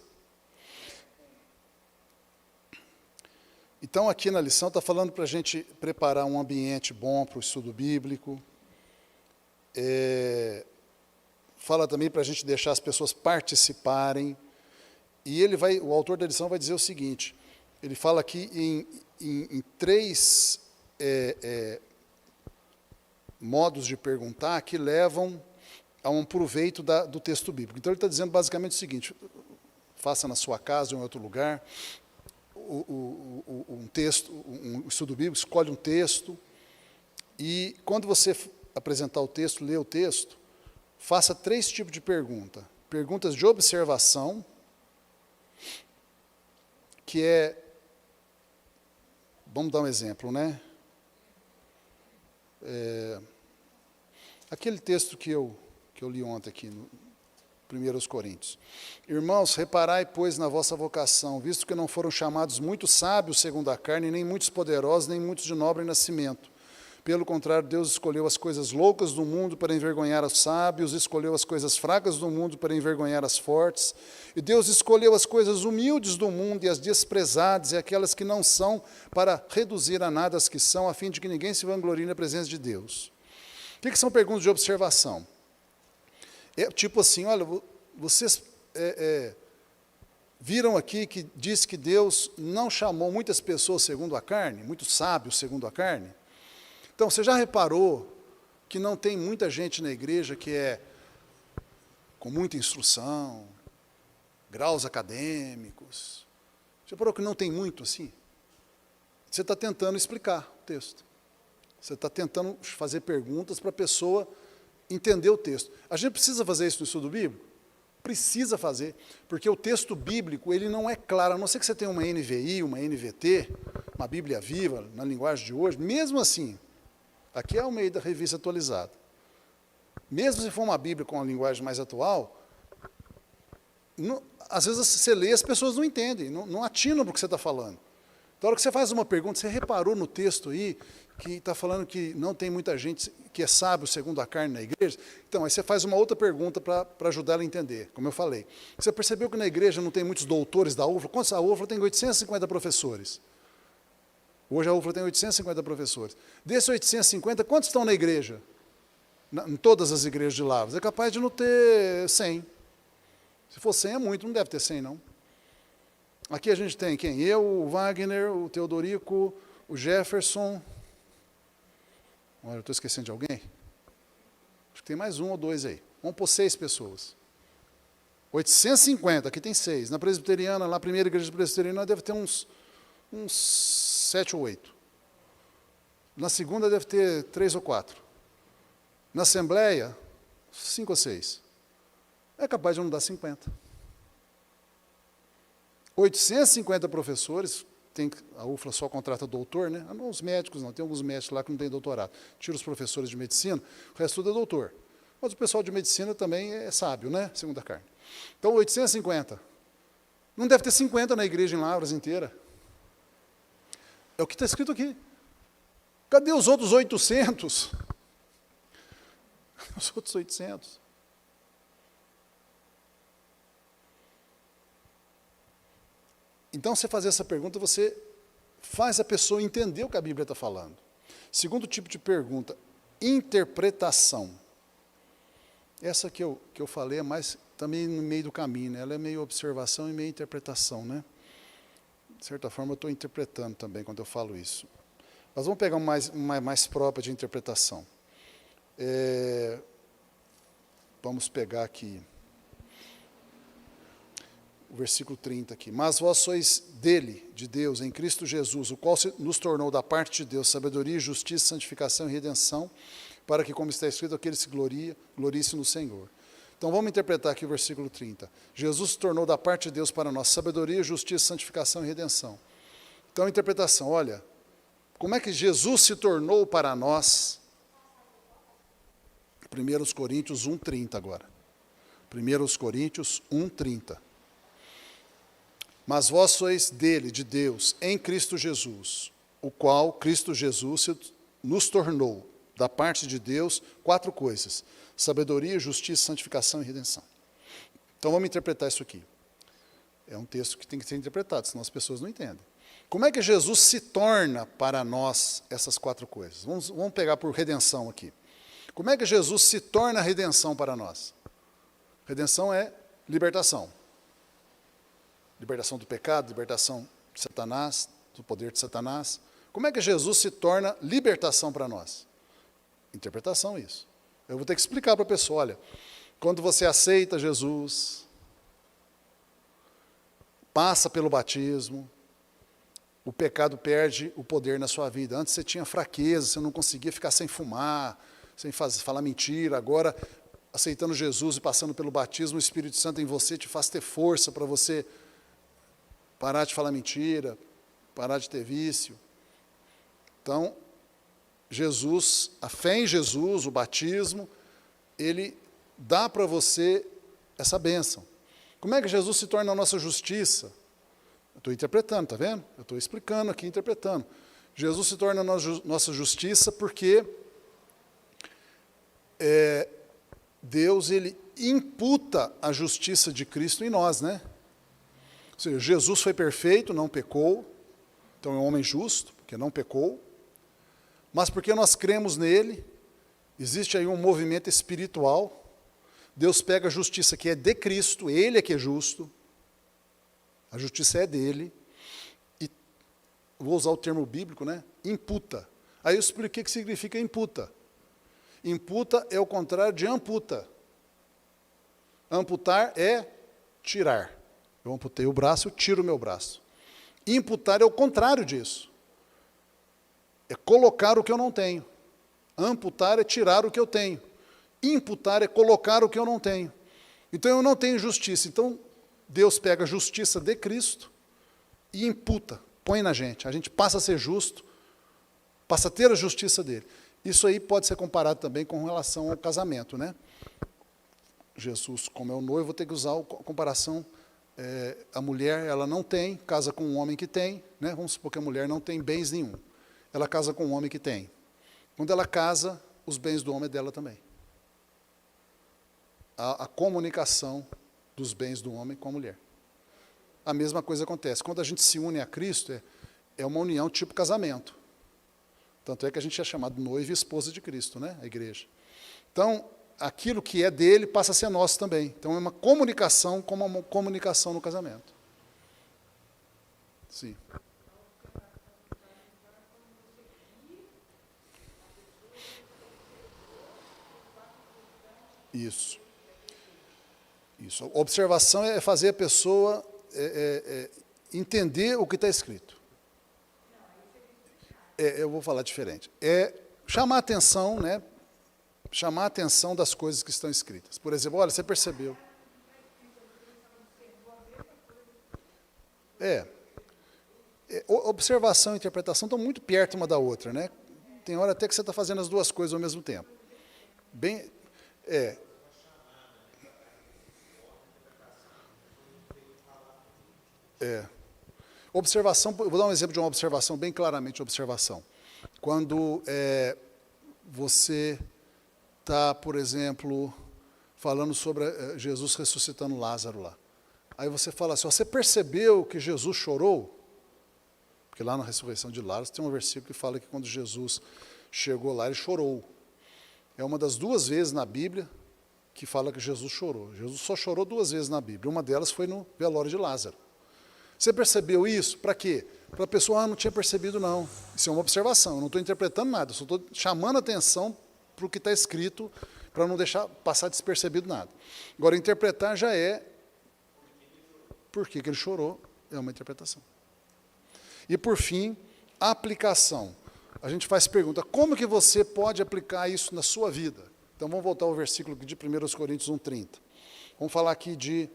Então, aqui na lição, está falando para a gente preparar um ambiente bom para o estudo bíblico. Fala também para a gente deixar as pessoas participarem. E o autor da lição vai dizer o seguinte, ele fala aqui em 3 modos de perguntar que levam a um proveito do texto bíblico. Então, ele está dizendo basicamente o seguinte, faça na sua casa ou em outro lugar, um estudo bíblico, escolhe um texto, e quando você apresentar o texto, ler o texto, faça 3 tipos de pergunta. Perguntas de observação, que vamos dar um exemplo, né? Aquele texto que eu li ontem aqui, no 1 Coríntios. Irmãos, reparai, pois, na vossa vocação, visto que não foram chamados muitos sábios segundo a carne, nem muitos poderosos, nem muitos de nobre nascimento. Pelo contrário, Deus escolheu as coisas loucas do mundo para envergonhar os sábios, escolheu as coisas fracas do mundo para envergonhar as fortes, e Deus escolheu as coisas humildes do mundo e as desprezadas e aquelas que não são, para reduzir a nada as que são, a fim de que ninguém se vanglorie na presença de Deus. O que são perguntas de observação? É tipo assim, olha, vocês viram aqui que diz que Deus não chamou muitas pessoas segundo a carne, muitos sábios segundo a carne? Então, você já reparou que não tem muita gente na igreja que é com muita instrução, graus acadêmicos? Você reparou que não tem muito assim? Você está tentando explicar o texto. Você está tentando fazer perguntas para a pessoa entender o texto. A gente precisa fazer isso no estudo bíblico? Precisa fazer, porque o texto bíblico ele não é claro, a não ser que você tenha uma NVI, uma NVT, uma Bíblia Viva, na linguagem de hoje, mesmo assim, aqui é o meio da revista atualizada. Mesmo se for uma Bíblia com uma linguagem mais atual, às vezes você lê e as pessoas não entendem, não atinam para o que você está falando. Então, na hora que você faz uma pergunta, você reparou no texto aí, que está falando que não tem muita gente que é sábio segundo a carne na igreja? Então, aí você faz uma outra pergunta para ajudar ela a entender, como eu falei. Você percebeu que na igreja não tem muitos doutores da UFLA? Quantos a UFLA tem 850 professores? Hoje a UFLA tem 850 professores. Desses 850, quantos estão na igreja? Em todas as igrejas de Lavras? É capaz de não ter 100. Se for 100 é muito, não deve ter 100 não. Aqui a gente tem quem? Eu, o Wagner, o Teodorico, o Jefferson. Olha, eu estou esquecendo de alguém? Acho que tem mais um ou dois aí. Vamos pôr 6 pessoas. 850, aqui tem 6. Na presbiteriana, lá a primeira igreja presbiteriana, deve ter uns 7 ou 8. Na segunda deve ter 3 ou 4. Na assembleia, 5 ou 6. É capaz de não dar 50. 850 professores, a UFLA só contrata doutor, né? Não, os médicos não, tem alguns médicos lá que não têm doutorado. Tira os professores de medicina, o resto tudo é doutor. Mas o pessoal de medicina também é sábio, né? Segundo a carne. Então, 850. Não deve ter 50 na igreja em Lavras inteira. É o que está escrito aqui. Cadê os outros 800? Os outros 800. Então, você fazer essa pergunta, você faz a pessoa entender o que a Bíblia está falando. Segundo tipo de pergunta, interpretação. Essa que eu falei é mais também no meio do caminho, né? Ela é meio observação e meio interpretação, né? De certa forma, eu estou interpretando também quando eu falo isso. Mas vamos pegar uma mais própria de interpretação. Vamos pegar aqui o versículo 30 aqui. Mas vós sois dele, de Deus, em Cristo Jesus, o qual nos tornou da parte de Deus sabedoria, justiça, santificação e redenção, para que, como está escrito, aquele se glorie-se no Senhor. Então vamos interpretar aqui o versículo 30. Jesus se tornou da parte de Deus para nós sabedoria, justiça, santificação e redenção. Então a interpretação, olha, como é que Jesus se tornou para nós? 1 Coríntios 1,30 agora. 1 Coríntios 1,30. Mas vós sois dele, de Deus, em Cristo Jesus, o qual Cristo Jesus nos tornou, da parte de Deus, 4 coisas: sabedoria, justiça, santificação e redenção. Então vamos interpretar isso aqui. É um texto que tem que ser interpretado, senão as pessoas não entendem. Como é que Jesus se torna para nós essas 4 coisas? Vamos pegar por redenção aqui. Como é que Jesus se torna redenção para nós? Redenção é libertação. Libertação do pecado, libertação de Satanás, do poder de Satanás. Como é que Jesus se torna libertação para nós? Interpretação, isso. Eu vou ter que explicar para a pessoa, olha, quando você aceita Jesus, passa pelo batismo, o pecado perde o poder na sua vida. Antes você tinha fraqueza, você não conseguia ficar sem fumar, sem falar mentira. Agora, aceitando Jesus e passando pelo batismo, o Espírito Santo em você te faz ter força para você parar de falar mentira, parar de ter vício. Então, Jesus, a fé em Jesus, o batismo, ele dá para você essa bênção. Como é que Jesus se torna a nossa justiça? Eu estou interpretando, está vendo? Eu estou explicando aqui, interpretando. Jesus se torna nossa justiça porque Deus ele imputa a justiça de Cristo em nós, né? Ou seja, Jesus foi perfeito, não pecou, então é um homem justo, porque não pecou, mas porque nós cremos nele, existe aí um movimento espiritual, Deus pega a justiça que é de Cristo, ele é que é justo, a justiça é dele, e vou usar o termo bíblico, né? Imputa. Aí eu expliquei o que significa imputa. Imputa é o contrário de amputa. Amputar é tirar. Eu amputei o braço, eu tiro o meu braço. Imputar é o contrário disso. É colocar o que eu não tenho. Amputar é tirar o que eu tenho. Imputar é colocar o que eu não tenho. Então eu não tenho justiça. Então Deus pega a justiça de Cristo e imputa, põe na gente. A gente passa a ser justo, passa a ter a justiça dele. Isso aí pode ser comparado também com relação ao casamento, né? Jesus, como é o noivo, vou ter que usar a comparação. A mulher, ela não tem, casa com um homem que tem, né? Vamos supor que a mulher não tem bens nenhum. Ela casa com um homem que tem. Quando ela casa, os bens do homem é dela também. A comunicação dos bens do homem com a mulher. A mesma coisa acontece. Quando a gente se une a Cristo, é uma união tipo casamento. Tanto é que a gente é chamado noivo e esposa de Cristo, né? A igreja. Então, aquilo que é dele passa a ser nosso também. Então, é uma comunicação como uma comunicação no casamento. Sim. Isso. Isso. A observação é fazer a pessoa entender o que está escrito. Eu vou falar diferente. É chamar a atenção, né? Chamar a atenção das coisas que estão escritas. Por exemplo, olha, você percebeu. Observação e interpretação estão muito perto uma da outra, né? Tem hora até que você está fazendo as duas coisas ao mesmo tempo. Observação, eu vou dar um exemplo de uma observação, bem claramente observação. Quando você está, por exemplo, falando sobre Jesus ressuscitando Lázaro lá. Aí você fala assim, você percebeu que Jesus chorou? Porque lá na ressurreição de Lázaro tem um versículo que fala que quando Jesus chegou lá, ele chorou. É uma das duas vezes na Bíblia que fala que Jesus chorou. Jesus só chorou duas vezes na Bíblia. Uma delas foi no velório de Lázaro. Você percebeu isso? Para quê? Para a pessoa, não tinha percebido não. Isso é uma observação, eu não estou interpretando nada, eu só estou chamando a atenção para o que está escrito, para não deixar passar despercebido nada. Agora, interpretar já é por que ele chorou, é uma interpretação. E, por fim, a aplicação. A gente faz pergunta, como que você pode aplicar isso na sua vida? Então, vamos voltar ao versículo de 1 Coríntios 1,30. Vamos falar aqui de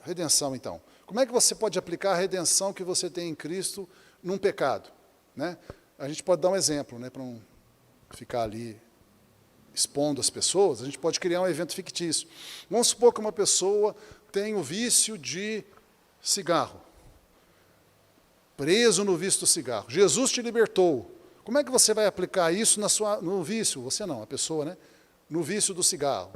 redenção, então. Como é que você pode aplicar a redenção que você tem em Cristo num pecado? Né? A gente pode dar um exemplo, né, para não ficar ali expondo as pessoas, a gente pode criar um evento fictício. Vamos supor que uma pessoa tem o vício de cigarro, preso no vício do cigarro. Jesus te libertou. Como é que você vai aplicar isso no vício? Você não, a pessoa, né? No vício do cigarro.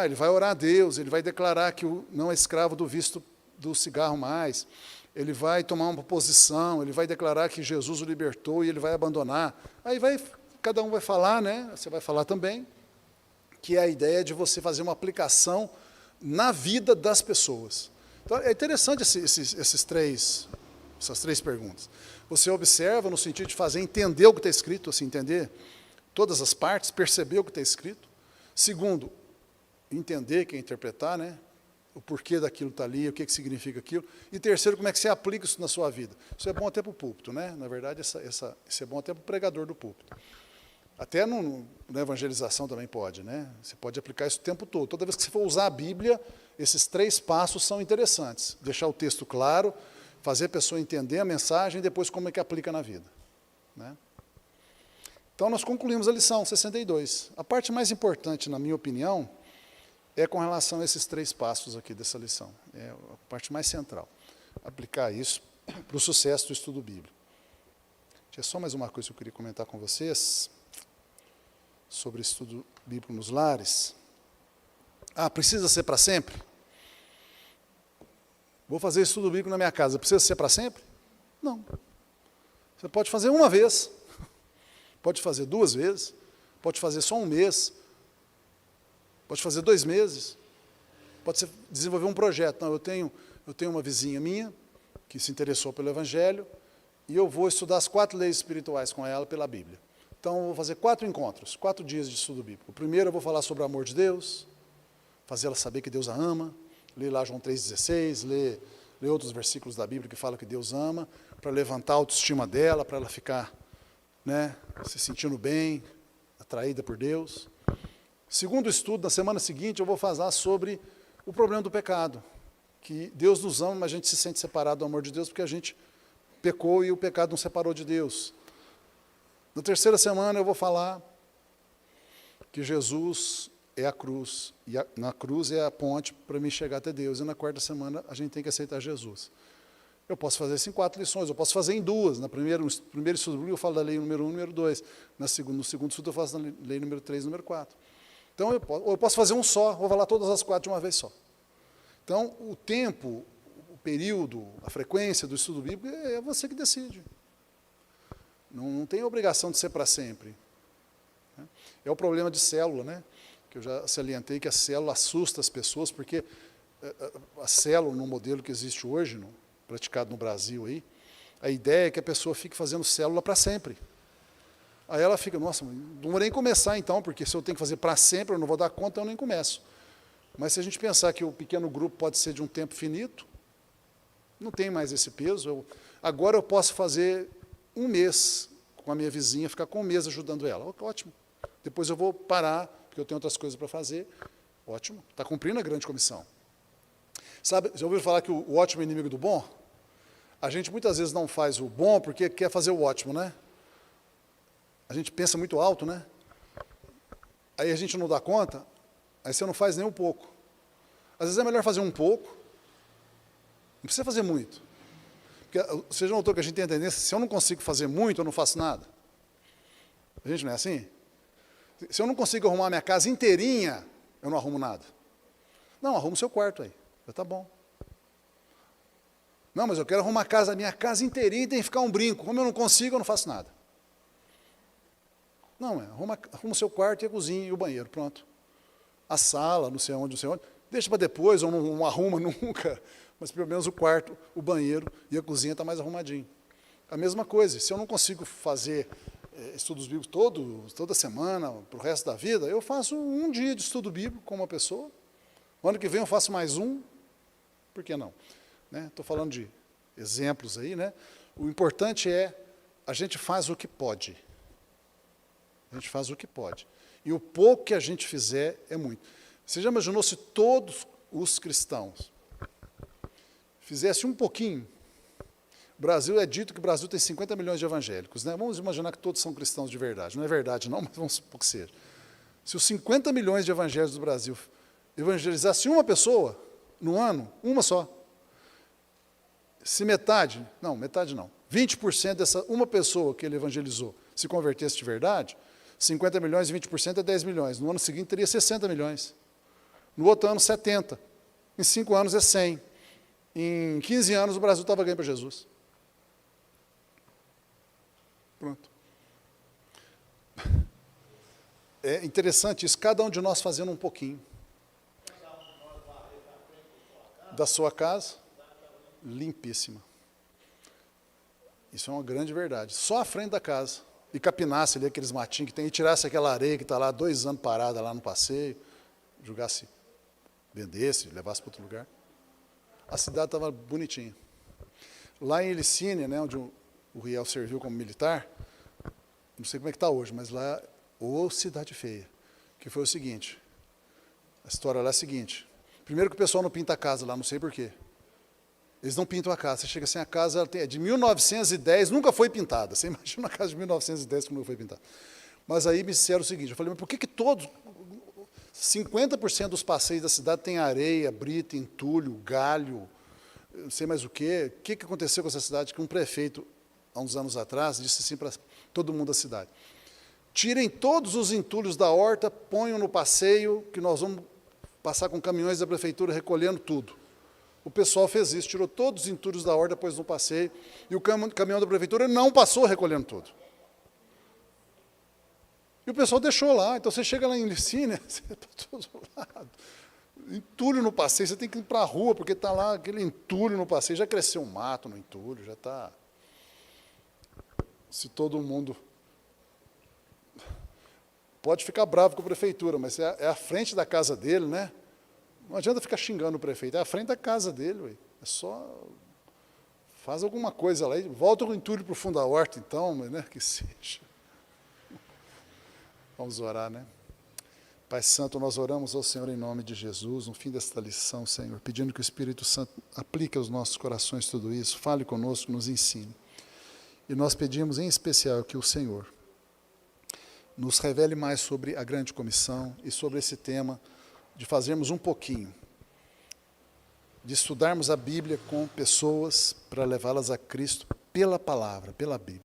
Ele vai orar a Deus, ele vai declarar que não é escravo do vício do cigarro mais, ele vai tomar uma posição, ele vai declarar que Jesus o libertou e ele vai abandonar. Aí cada um vai falar, né? Você vai falar também, que é a ideia de você fazer uma aplicação na vida das pessoas. Então, é interessante essas três perguntas. Você observa no sentido de fazer entender o que está escrito, assim, entender todas as partes, perceber o que está escrito. Segundo, entender, que é interpretar, né? O porquê daquilo está ali, o que significa aquilo. E terceiro, como é que você aplica isso na sua vida. Isso é bom até para o púlpito, né? Na verdade, isso é bom até para o pregador do púlpito. Até na evangelização também pode, né? Você pode aplicar isso o tempo todo. Toda vez que você for usar a Bíblia, esses 3 passos são interessantes. Deixar o texto claro, fazer a pessoa entender a mensagem e depois como é que aplica na vida. Né? Então, nós concluímos a lição 62. A parte mais importante, na minha opinião, é com relação a esses 3 passos aqui dessa lição. É a parte mais central. Aplicar isso para o sucesso do estudo bíblico. Tinha só mais uma coisa que eu queria comentar com vocês sobre estudo bíblico nos lares. Precisa ser para sempre? Vou fazer estudo bíblico na minha casa. Precisa ser para sempre? Não. Você pode fazer uma vez, pode fazer 2 vezes, pode fazer só 1 mês, pode fazer 2 meses, pode ser desenvolver um projeto. Não, eu tenho uma vizinha minha que se interessou pelo Evangelho e eu vou estudar as 4 leis espirituais com ela pela Bíblia. Então, eu vou fazer 4 encontros, 4 dias de estudo bíblico. O primeiro eu vou falar sobre o amor de Deus, fazer ela saber que Deus a ama, ler lá João 3,16, ler outros versículos da Bíblia que falam que Deus ama, para levantar a autoestima dela, para ela ficar, né, se sentindo bem, atraída por Deus. Segundo estudo, na semana seguinte, eu vou falar sobre o problema do pecado, que Deus nos ama, mas a gente se sente separado do amor de Deus porque a gente pecou e o pecado nos separou de Deus. Na terceira semana eu vou falar que Jesus é a cruz, e na cruz é a ponte para mim chegar até Deus, e na quarta semana a gente tem que aceitar Jesus. Eu posso fazer isso em 4 lições, eu posso fazer em 2. No primeiro estudo bíblico eu falo da lei número 1 e número 2. No segundo estudo eu faço da lei número 3 e número 4. Então, eu posso fazer um só, vou falar todas as 4 de uma vez só. Então, o tempo, o período, a frequência do estudo bíblico é você que decide. Não tem obrigação de ser para sempre. É o problema de célula, né? Que eu já salientei que a célula assusta as pessoas, porque a célula, no modelo que existe hoje, praticado no Brasil, aí, a ideia é que a pessoa fique fazendo célula para sempre. Aí ela fica, nossa, não vou nem começar então, porque se eu tenho que fazer para sempre, eu não vou dar conta, eu nem começo. Mas se a gente pensar que o pequeno grupo pode ser de um tempo finito, não tem mais esse peso. Agora eu posso fazer 1 mês com a minha vizinha, ficar com 1 mês ajudando ela. Ótimo. Depois eu vou parar, porque eu tenho outras coisas para fazer. Ótimo. Está cumprindo a grande comissão. Sabe, já ouviram falar que o ótimo é inimigo do bom? A gente muitas vezes não faz o bom porque quer fazer o ótimo, né? A gente pensa muito alto, né? Aí a gente não dá conta, aí você não faz nem um pouco. Às vezes é melhor fazer um pouco, não precisa fazer muito. Porque você já notou que a gente tem a tendência, se eu não consigo fazer muito, eu não faço nada. A gente não é assim? Se eu não consigo arrumar a minha casa inteirinha, eu não arrumo nada. Não, arruma o seu quarto aí, já está bom. Não, mas eu quero arrumar a minha casa inteirinha e tem que ficar um brinco. Como eu não consigo, eu não faço nada. Não, arruma o seu quarto e a cozinha e o banheiro, pronto. A sala, não sei onde. Deixa para depois, ou não arruma nunca, mas pelo menos o quarto, o banheiro e a cozinha está mais arrumadinho. A mesma coisa, se eu não consigo fazer estudos bíblicos toda semana, para o resto da vida, eu faço 1 dia de estudo bíblico com uma pessoa. O ano que vem eu faço mais 1, por que não? Estou falando de exemplos aí, né? O importante é, a gente faz o que pode. A gente faz o que pode. E o pouco que a gente fizer é muito. Você já imaginou se todos os cristãos fizessem um pouquinho? O Brasil, é dito que o Brasil tem 50 milhões de evangélicos, né? Vamos imaginar que todos são cristãos de verdade. Não é verdade não, mas vamos supor que seja. Se os 50 milhões de evangélicos do Brasil evangelizassem uma pessoa no ano, uma só, se metade não, 20% dessa uma pessoa que ele evangelizou se convertesse de verdade, 50 milhões e 20% é 10 milhões. No ano seguinte teria 60 milhões. No outro ano, 70. Em 5 anos é 100. Em 15 anos o Brasil estava ganhando para Jesus. Pronto. É interessante isso, cada um de nós fazendo um pouquinho. Da sua casa, limpíssima. Isso é uma grande verdade. Só a frente da casa. E capinasse ali aqueles matinhos que tem, e tirasse aquela areia que está lá 2 anos parada lá no passeio, jogasse, vendesse, levasse para outro lugar. A cidade estava bonitinha. Lá em Elicínia, né, onde o Riel serviu como militar, não sei como é que está hoje, mas lá, cidade feia, que foi o seguinte, a história lá é a seguinte, primeiro que o pessoal não pinta a casa lá, não sei porquê. Eles não pintam a casa. Você chega assim, a casa é de 1910, nunca foi pintada. Você imagina uma casa de 1910 que nunca foi pintada. Mas aí me disseram o seguinte, eu falei, mas por que todos, 50% dos passeios da cidade tem areia, brita, entulho, galho, não sei mais o que aconteceu com essa cidade, que um prefeito, há uns anos atrás, disse assim para todo mundo da cidade: tirem todos os entulhos da horta, ponham no passeio, que nós vamos passar com caminhões da prefeitura recolhendo tudo. O pessoal fez isso, tirou todos os entulhos da horta, pôs no passeio, e o caminhão da prefeitura não passou recolhendo tudo. E o pessoal deixou lá. Então você chega lá em Licínia, você está todo lado. Entulho no passeio, você tem que ir para a rua, porque está lá aquele entulho no passeio, já cresceu um mato no entulho, já está... Se todo mundo... Pode ficar bravo com a prefeitura, mas é a frente da casa dele, né? Não adianta ficar xingando o prefeito, é a frente da casa dele, ué. É só... Faz alguma coisa lá, e volta o entulho para o fundo da horta, então, né? Que seja. Vamos orar, né? Pai Santo, nós oramos ao Senhor em nome de Jesus, no fim desta lição, Senhor, pedindo que o Espírito Santo aplique aos nossos corações tudo isso, fale conosco, nos ensine. E nós pedimos em especial que o Senhor nos revele mais sobre a grande comissão e sobre esse tema de fazermos um pouquinho, de estudarmos a Bíblia com pessoas para levá-las a Cristo pela palavra, pela Bíblia.